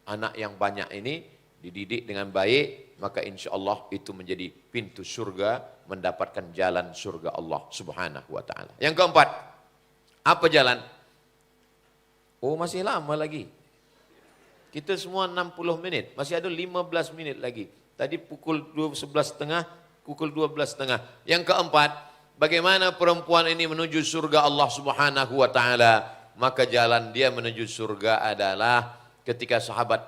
anak yang banyak ini dididik dengan baik, maka insya Allah itu menjadi pintu surga, mendapatkan jalan surga Allah subhanahu wa ta'ala. Yang keempat, apa jalan? Oh masih lama lagi. Kita semua 60 menit, masih ada 15 menit lagi. Tadi pukul 11.30, pukul 12.30. Yang keempat, bagaimana perempuan ini menuju surga Allah subhanahu wa ta'ala? Maka jalan dia menuju surga adalah ketika sahabat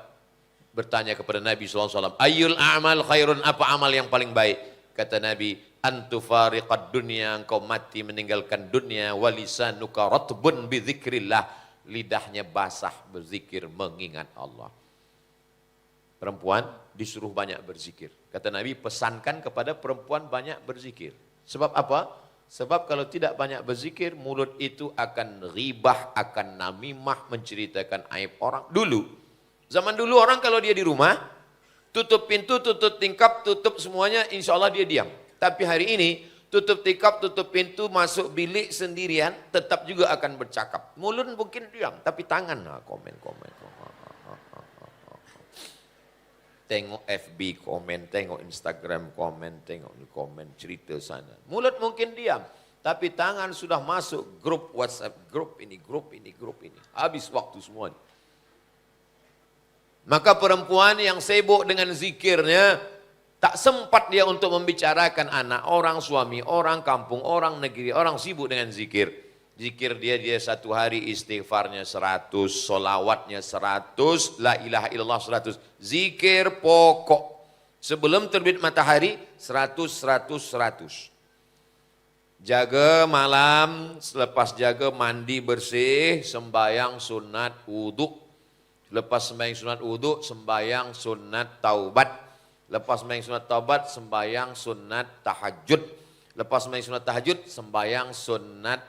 bertanya kepada Nabi SAW, Ayyul a'mal khairun, apa amal yang paling baik? Kata Nabi, antufariqad dunya, engkau mati meninggalkan dunia, walisanuka ratbun bidzikrillah, lidahnya basah berzikir mengingat Allah. Perempuan disuruh banyak berzikir. Kata Nabi, pesankan kepada perempuan banyak berzikir. Sebab apa? Sebab kalau tidak banyak berzikir, mulut itu akan ghibah, akan namimah, menceritakan aib orang. Zaman dulu orang kalau dia di rumah, tutup pintu, tutup tingkap, tutup semuanya, insya Allah dia diam. Tapi hari ini, tutup tingkap, tutup pintu, masuk bilik sendirian, tetap juga akan bercakap. Mulut mungkin diam, tapi tangan komen. Tengok FB komen, tengok Instagram komen, tengok ni komen, cerita sana. Mulut mungkin diam, tapi tangan sudah masuk grup WhatsApp, grup ini. Habis waktu semua. Maka perempuan yang sibuk dengan zikirnya, tak sempat dia untuk membicarakan anak orang, suami orang, kampung orang, negeri orang, sibuk dengan zikir. Zikir dia satu hari istighfarnya 100, solawatnya 100, la ilaha illallah 100. Zikir pokok. Sebelum terbit matahari 100. Jaga malam, selepas jaga mandi bersih, sembayang sunat wudhu. Lepas sembahyang sunat wudhu, sembahyang sunat taubat. Lepas sembahyang sunat taubat, sembahyang sunat tahajud. Lepas sembahyang sunat tahajud, sembahyang sunat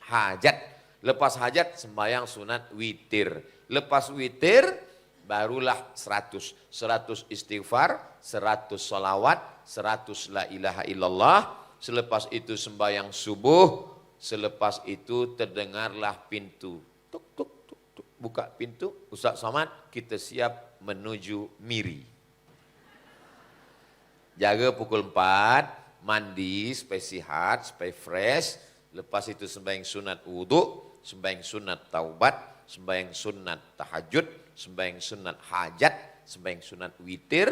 hajat. Lepas hajat, sembahyang sunat witir. Lepas witir, barulah 100. 100 istighfar, 100 salawat, 100 la ilaha illallah. Selepas itu sembahyang subuh. Selepas itu terdengarlah pintu. Tuk, tuk, tuk, tuk. Buka pintu, Ustaz Somad, kita siap menuju Miri. Jaga pukul 4, mandi, supaya sihat, supaya fresh. Lepas itu sembahyang sunat wudhu, sembahyang sunat taubat, sembahyang sunat tahajud, sembahyang sunat hajat, sembahyang sunat witir,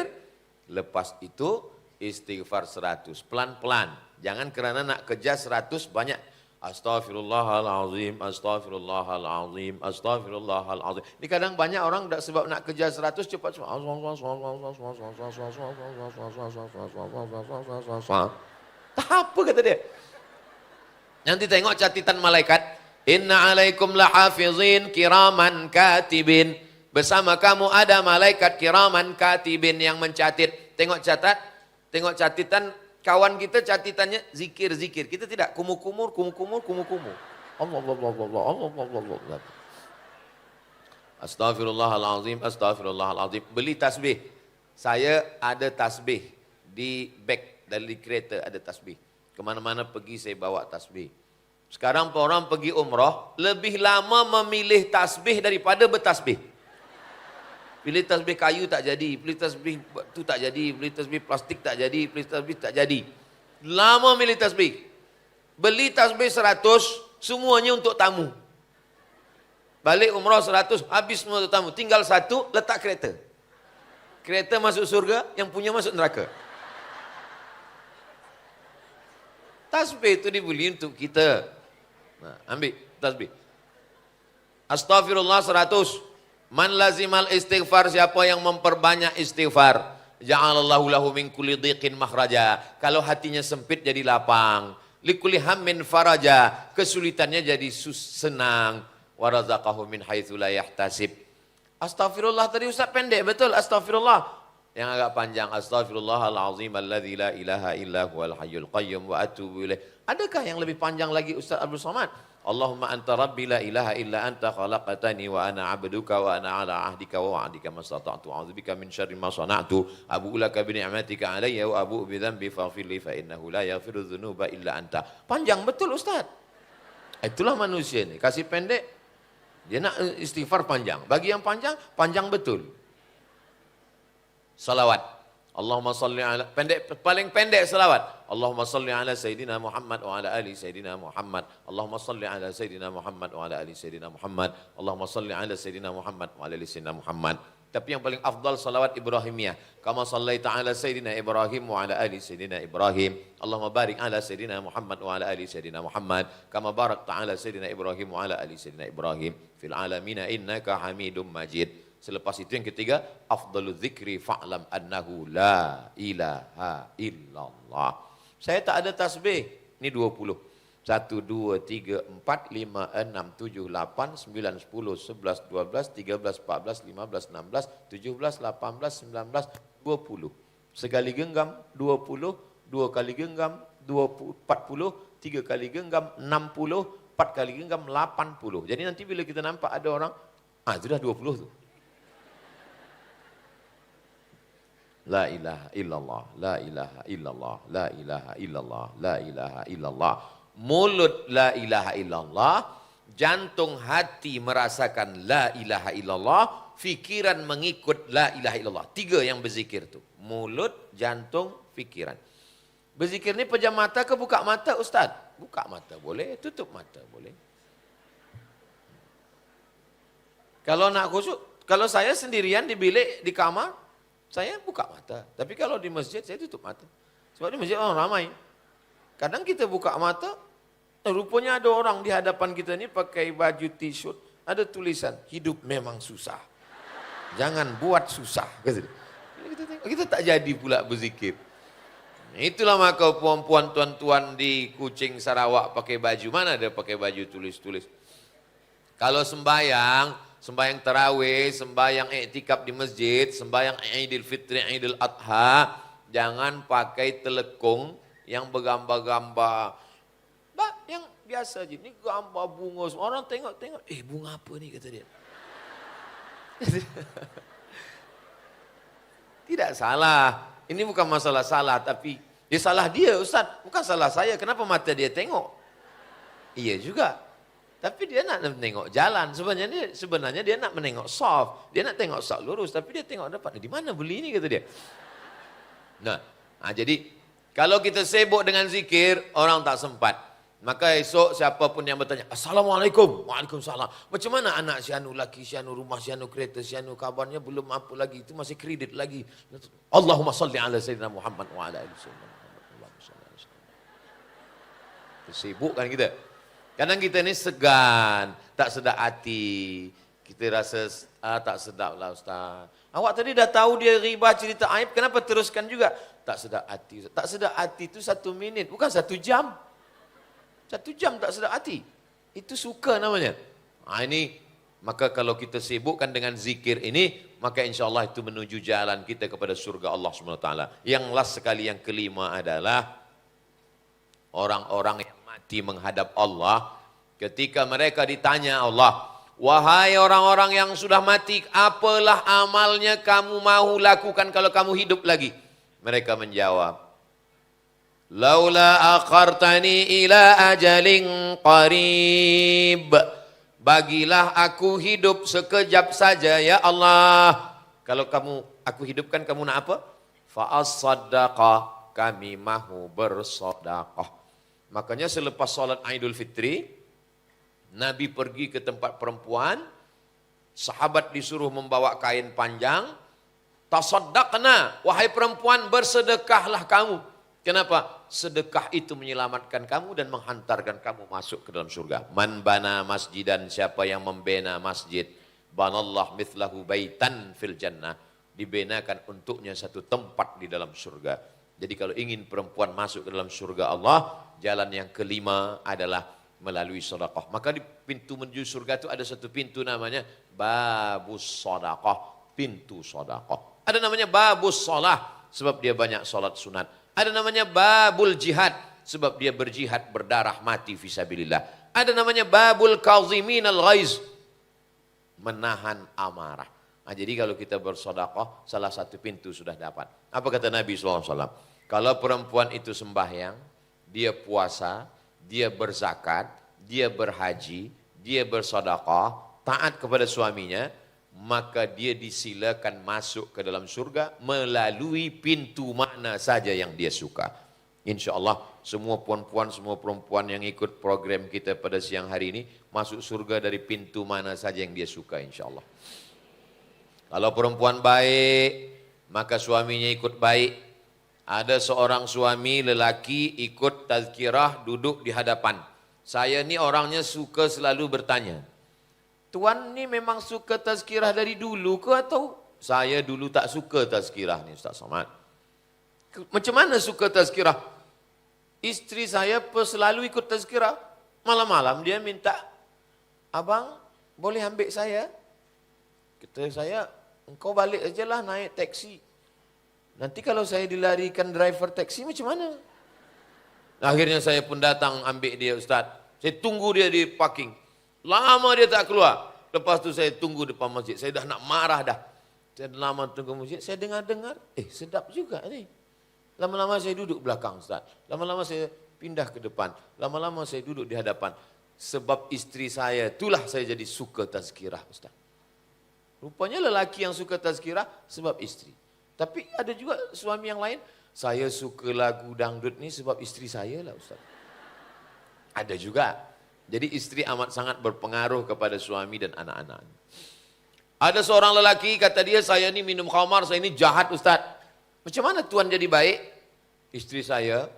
lepas itu istighfar 100. Pelan-pelan. Jangan kerana nak kejar 100 banyak. Astaghfirullahalazim, astaghfirullahalazim, astaghfirullahalazim. Ini kadang banyak orang sebab nak kejar 100 cepat. Tak apa kata dia. Nanti tengok catatan malaikat. Inna alaikum lahafizin kiraman katibin. Bersama kamu ada malaikat kiraman katibin yang mencatat. Tengok catatan kawan kita catatannya zikir-zikir. Kita tidak kumur-kumur. Allah. Astaghfirullahalazim, astaghfirullahalazim. Beli tasbih. Saya ada tasbih di beg dari kereta ada tasbih. Kemana-mana pergi saya bawa tasbih. Sekarang orang pergi umrah lebih lama memilih tasbih daripada bertasbih. Pilih tasbih kayu tak jadi, pilih tasbih tu tak jadi, pilih tasbih plastik tak jadi, pilih tasbih tak jadi. Lama milih tasbih. Beli tasbih 100, semuanya untuk tamu. Balik umrah 100, habis semua untuk tamu. Tinggal satu, letak kereta. Kereta masuk surga, yang punya masuk neraka. Tasbih itu dibeli untuk kita. Nah, ambil tasbih. Astaghfirullah 100. Man lazimal istighfar, siapa yang memperbanyak istighfar, ja'alallahu lahu min kulli dhiqin makhraja. Kalau hatinya sempit jadi lapang. Likulli hammin faraja, kesulitannya jadi senang. Wa razaqahu min haitsu la yahtasib. Astaghfirullah tadi Ustaz pendek betul astaghfirullah. Yang agak panjang, astaghfirullahalazim alladzi la ilaha illa huwal hayyul qayyum wa atubu ilaih. Adakah yang lebih panjang lagi Ustaz Abdul Somad? Allahumma anta rabbi la ilaha illa anta khalaqtani wa ana 'abduka wa ana 'ala 'ahdika wa wa'dika mastata'tu a'udzubika min syarri ma sana'tu abu'u laka bi ni'matika 'alayya wa abu'u bi dhanbi faghfir li fa innahu la yaghfiru dzunuba illa anta. Panjang betul Ustaz. Itulah manusia ini, kasih pendek dia nak istighfar panjang. Bagi yang panjang, panjang betul. Salawat. Allahumma salli ala, paling pendek salawat. Allahumma salli ala Sayyidina Muhammad wa ala ali Sayyidina Muhammad. Allahumma salli ala Sayyidina Muhammad wa ala ali Sayyidina Muhammad. Allahumma salli ala Sayyidina Muhammad wa ala ali Sayyidina Muhammad. Tapi yang paling afdal salawat Ibrahimiyah. Kama sallaita ala Sayyidina Ibrahim wa ala ali Sayyidina Ibrahim. Allahumma barik ala Sayyidina Muhammad wa ala ali Sayyidina Muhammad. Kama barakta ala Sayyidina Ibrahim wa ala ali Sayyidina Ibrahim. Fil alamina innaka hamidum majid. Selepas itu yang ketiga, afdalu dzikri fa'lam annahu la ilaha illallah. Saya tak ada tasbih. Ini 20. 1, 2, 3, 4, 5, 6, 7, 8, 9, 10, 11, 12, 13, 14, 15, 16, 17, 18, 19, 20. Sekali genggam 20, 2 kali genggam 20, 40, 3 kali genggam 60, 4 kali genggam 80. Jadi nanti bila kita nampak ada orang, itu dah 20 tu. La ilaha illallah, la ilaha illallah, la ilaha illallah, la ilaha illallah. Mulut la ilaha illallah, jantung hati merasakan la ilaha illallah, fikiran mengikut la ilaha illallah. 3 yang berzikir tu. Mulut, jantung, fikiran. Berzikir ni pejam mata ke buka mata Ustaz? Buka mata boleh, tutup mata boleh. Kalau nak khusyuk, kalau saya sendirian di bilik, di kamar, saya buka mata. Tapi kalau di masjid, saya tutup mata. Sebab di masjid orang ramai. Kadang kita buka mata, rupanya ada orang di hadapan kita ni pakai baju t-shirt, ada tulisan, hidup memang susah. Jangan buat susah. Kita tak jadi pula berzikir. Itulah maka puan-puan tuan-tuan di Kuching Sarawak pakai baju. Mana ada pakai baju tulis-tulis. Kalau sembahyang tarawih, sembahyang iktikaf di masjid, sembahyang Idul Fitri, Idul Adha, jangan pakai telekung yang bergambar-gambar. Yang biasa je, ni gambar bunga. Orang tengok-tengok, bunga apa ni kata dia. Tidak salah. Ini bukan masalah salah, tapi dia salah dia Ustaz. Bukan salah saya, kenapa mata dia tengok? Iya juga. Tapi dia nak menengok jalan. Sebenarnya dia nak menengok soft. Dia nak tengok soft lurus. Tapi dia tengok depan. Di mana beli ni kata dia. Nah, jadi kalau kita sibuk dengan zikir, orang tak sempat. Maka esok siapa pun yang bertanya, Assalamualaikum, Waalaikumsalam. Macam mana anak si anu laki, si anu rumah, si anu kereta, si anu kabarnya belum apa lagi, itu masih kredit lagi. Allahumma salli ala Sayyidina Muhammad wa ala ali Sayyidina Muhammad. Allahumma salli ala Sayyidina Muhammad. Sibuk kan kita. Kadang kita ini segan, tak sedap hati. Kita rasa tak sedap lah Ustaz. Awak tadi dah tahu dia riba cerita aib, kenapa teruskan juga? Tak sedap hati. Tak sedap hati itu 1 minit, bukan 1 jam. 1 jam tak sedap hati. Itu suka namanya. Ini, maka kalau kita sibukkan dengan zikir ini, maka insya Allah itu menuju jalan kita kepada surga Allah SWT. Yang last sekali, yang kelima adalah orang-orang yang mati menghadap Allah. Ketika mereka ditanya Allah, wahai orang-orang yang sudah mati, apalah amalnya kamu mau lakukan kalau kamu hidup lagi? Mereka menjawab, laula akhartani ila ajalin qarib. Bagilah aku hidup sekejap saja ya Allah. Kalau aku hidupkan, kamu nak apa? Fa'as-saddaqah, kami mahu bersedekah. Makanya selepas salat Idul Fitri, Nabi pergi ke tempat perempuan, sahabat disuruh membawa kain panjang, tasaddaqna, wahai perempuan bersedekahlah kamu. Kenapa? Sedekah itu menyelamatkan kamu dan menghantarkan kamu masuk ke dalam surga. Man bana masjidan, siapa yang membina masjid, banallah mithlahu baitan fil jannah, dibenakan untuknya satu tempat di dalam surga. Jadi kalau ingin perempuan masuk ke dalam surga Allah, jalan yang kelima adalah melalui sedekah. Maka di pintu menuju surga itu ada satu pintu namanya babus sedekah, pintu sedekah. Ada namanya babus shalah sebab dia banyak salat sunat. Ada namanya babul jihad sebab dia berjihad berdarah mati fisabilillah. Ada namanya babul kazimin al-ghaiz, menahan amarah. Nah, jadi kalau kita bersedekah, salah satu pintu sudah dapat. Apa kata Nabi SAW? Kalau perempuan itu sembahyang, dia puasa, dia berzakat, dia berhaji, dia bersedekah, taat kepada suaminya, maka dia disilakan masuk ke dalam surga melalui pintu mana saja yang dia suka. Insya Allah semua puan-puan, semua perempuan yang ikut program kita pada siang hari ini masuk surga dari pintu mana saja yang dia suka, insya Allah. Kalau perempuan baik, maka suaminya ikut baik. Ada seorang suami lelaki ikut tazkirah duduk di hadapan. Saya ni orangnya suka selalu bertanya, Tuan ni memang suka tazkirah dari dulu ke atau saya dulu tak suka tazkirah ni Ustaz Somad? Macam mana suka tazkirah? Isteri saya selalu ikut tazkirah. Malam-malam dia minta, abang boleh ambil saya? Kata saya, engkau balik aja lah naik taksi. Nanti kalau saya dilarikan driver taksi macam mana? Akhirnya saya pun datang ambil dia Ustaz. Saya tunggu dia di parking. Lama dia tak keluar. Lepas tu saya tunggu depan masjid. Saya dah nak marah dah. Saya lama tunggu masjid. Saya dengar-dengar. Sedap juga ni. Lama-lama saya duduk belakang Ustaz. Lama-lama saya pindah ke depan. Lama-lama saya duduk di hadapan. Sebab isteri saya, itulah saya jadi suka tazkirah Ustaz. Rupanya lelaki yang suka tazkirah sebab isteri. Tapi ada juga suami yang lain. Saya suka lagu dangdut ni sebab isteri saya lah Ustaz. Ada juga. Jadi istri amat sangat berpengaruh kepada suami dan anak-anak. Ada seorang lelaki kata dia, saya ni minum khamar, saya ni jahat Ustaz. Macam mana Tuan jadi baik? Istri saya,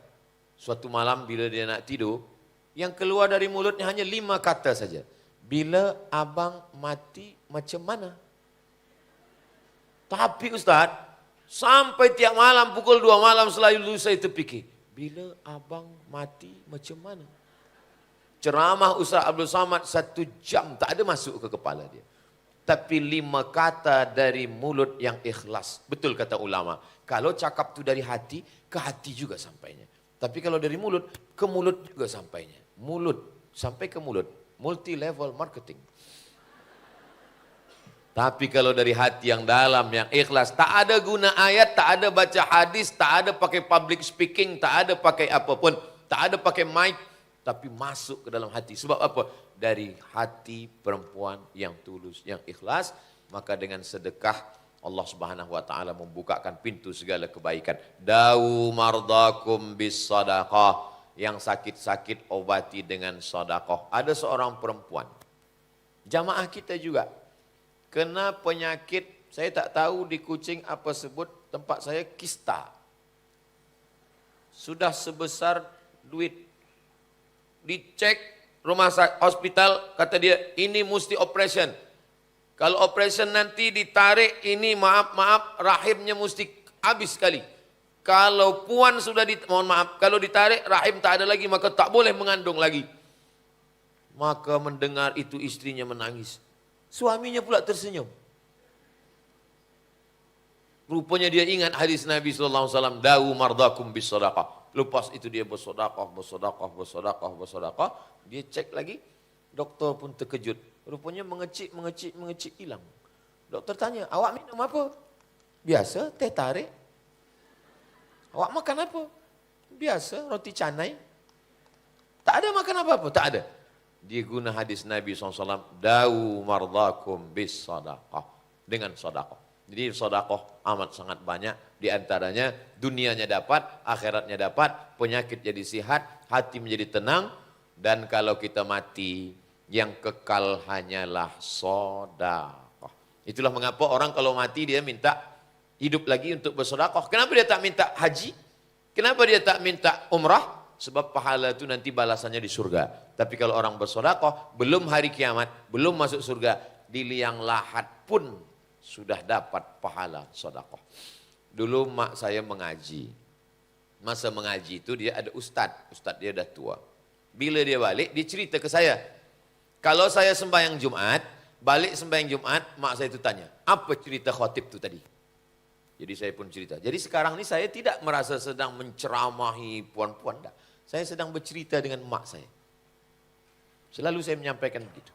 suatu malam bila dia nak tidur, yang keluar dari mulutnya hanya 5 kata saja. Bila abang mati macam mana? Tapi Ustaz, sampai tiap malam pukul 2 malam selalu saya terfikir, bila abang mati macam mana? Ceramah Ustaz Abdul Samad 1 jam tak ada masuk ke kepala dia. Tapi 5 kata dari mulut yang ikhlas. Betul kata ulama. Kalau cakap tu dari hati, ke hati juga sampainya. Tapi kalau dari mulut, ke mulut juga sampainya. Mulut, sampai ke mulut. Multi level marketing. Tapi kalau dari hati yang dalam, yang ikhlas, tak ada guna ayat, tak ada baca hadis, tak ada pakai public speaking, tak ada pakai apapun, tak ada pakai mic, tapi masuk ke dalam hati. Sebab apa? Dari hati perempuan yang tulus, yang ikhlas, maka dengan sedekah Allah Subhanahu wa taala membukakan pintu segala kebaikan. Dau mardakum bis sadaqah. Yang sakit-sakit obati dengan sedekah. Ada seorang perempuan, jamaah kita juga, kena penyakit, saya tak tahu di Kuching apa sebut, tempat saya kista. Sudah sebesar duit. Dicek rumah sakit, hospital, kata dia, ini mesti operation. Kalau operation nanti ditarik, ini maaf, rahimnya mesti habis sekali. Kalau puan sudah mohon maaf, kalau ditarik rahim tak ada lagi, maka tak boleh mengandung lagi. Maka mendengar itu istrinya menangis. Suaminya pula tersenyum. Rupanya dia ingat hadis Nabi SAW, dawu mardakum bis sadaqah. Lepas itu dia bersedekah. Dia cek lagi, doktor pun terkejut. Rupanya mengecik hilang. Doktor tanya, awak minum apa? Biasa, teh tarik. Awak makan apa? Biasa, roti canai. Tak ada makan apa-apa, tak ada. Dia guna hadis Nabi SAW, dawu mardakum bis sadaqah. Dengan sedekah. Jadi sedekah amat sangat banyak. Di antaranya dunianya dapat, akhiratnya dapat, penyakit jadi sihat, hati menjadi tenang. Dan kalau kita mati, yang kekal hanyalah sedekah. Itulah mengapa orang kalau mati dia minta hidup lagi untuk bersedekah. Kenapa dia tak minta haji? Kenapa dia tak minta umrah? Sebab pahala itu nanti balasannya di surga. Tapi kalau orang bersedekah, belum hari kiamat, belum masuk surga, di liang lahat pun sudah dapat pahala sedekah. Dulu mak saya mengaji. Masa mengaji itu dia ada ustadz dia dah tua. Bila dia balik, dia cerita ke saya. Kalau saya sembahyang Jumat, balik sembahyang Jumat, mak saya itu tanya, apa cerita khotib itu tadi? Jadi saya pun cerita. Jadi sekarang ini saya tidak merasa sedang menceramahi puan-puan. Saya sedang bercerita dengan mak saya. Selalu saya menyampaikan begitu.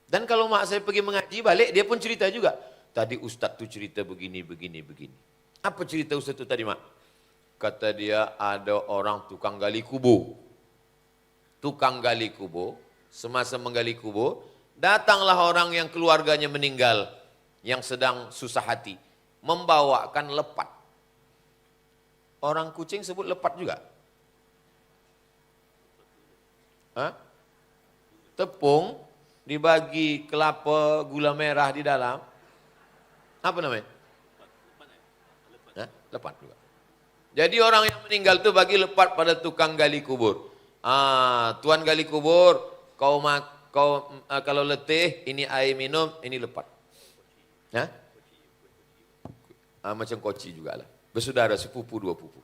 Dan kalau mak saya pergi mengaji balik, dia pun cerita juga. Tadi ustaz tu cerita begini. Apa cerita ustaz tu tadi mak? Kata dia ada orang tukang gali kubur. Tukang gali kubur, semasa menggali kubur, datanglah orang yang keluarganya meninggal, yang sedang susah hati. Membawakan lepat. Orang Kuching sebut lepat juga. Hah? Tepung dibagi kelapa, gula merah di dalam. Apa namanya? Hah? Lepat juga. Jadi orang yang meninggal itu bagi lepat pada tukang gali kubur. Tuan gali kubur, kau kalau letih, ini air minum, ini lepat. Hah? Macam koci juga lah. Bersaudara sepupu dua pupu.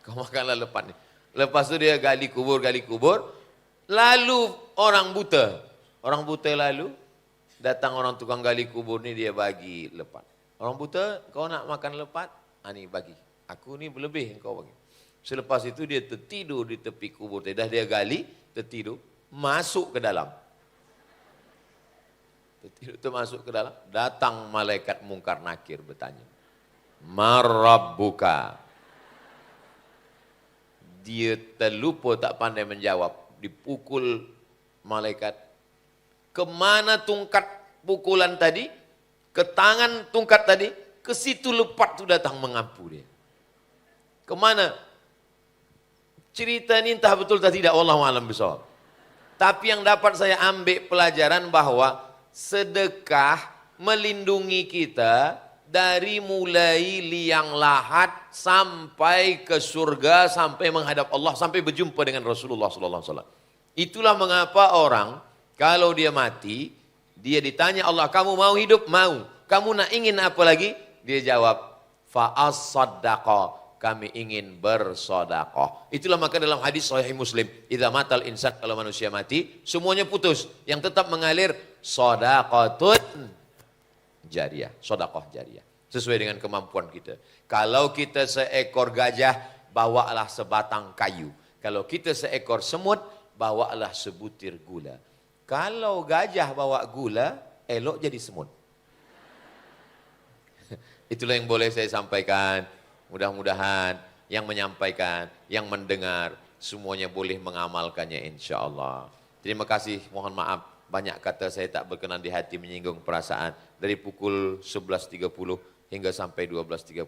Kau makanlah lepat ni. Lepas tu dia gali kubur. Lalu orang buta lalu, datang orang tukang gali kubur ni dia bagi lepat. Orang buta, kau nak makan lepat? Ni bagi. Aku ni berlebih kau bagi. Selepas itu dia tertidur di tepi kubur. Dah dia gali, tertidur, masuk ke dalam. Tertidur itu masuk ke dalam, datang malaikat mungkar nakir bertanya, Marabbuka. Dia terlupa tak pandai menjawab, dipukul malaikat. Kemana tungkat pukulan tadi? Ke tangan tungkat tadi, ke situ lepat tu datang mengampu dia. Kemana? Cerita ini entah betul atau tidak, wallahu a'lam bishawab. Tapi yang dapat saya ambil pelajaran bahwa sedekah melindungi kita dari mulai liang lahat sampai ke surga, sampai menghadap Allah, sampai berjumpa dengan Rasulullah SAW. Itulah mengapa orang kalau dia mati, dia ditanya Allah, kamu mau hidup? Mau. Kamu nak ingin apa lagi? Dia jawab, fa'as-saddaqa, kami ingin bersedekah. Itulah maka dalam hadis Sahih Muslim, idza matal insan, kalau manusia mati, semuanya putus. Yang tetap mengalir shadaqatun jariyah, sedekah jariyah. Sesuai dengan kemampuan kita. Kalau kita seekor gajah, bawalah sebatang kayu. Kalau kita seekor semut, bawalah sebutir gula. Kalau gajah bawa gula, elok jadi semut. Itulah yang boleh saya sampaikan. Mudah-mudahan yang menyampaikan, yang mendengar, semuanya boleh mengamalkannya insya Allah. Terima kasih, mohon maaf. Banyak kata saya tak berkenan di hati, menyinggung perasaan. Dari pukul 11.30 hingga sampai 12.30.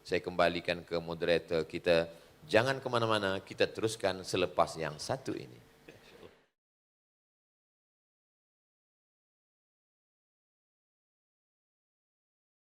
Saya kembalikan ke moderator kita Jangan kemana-mana, kita teruskan selepas yang satu ini.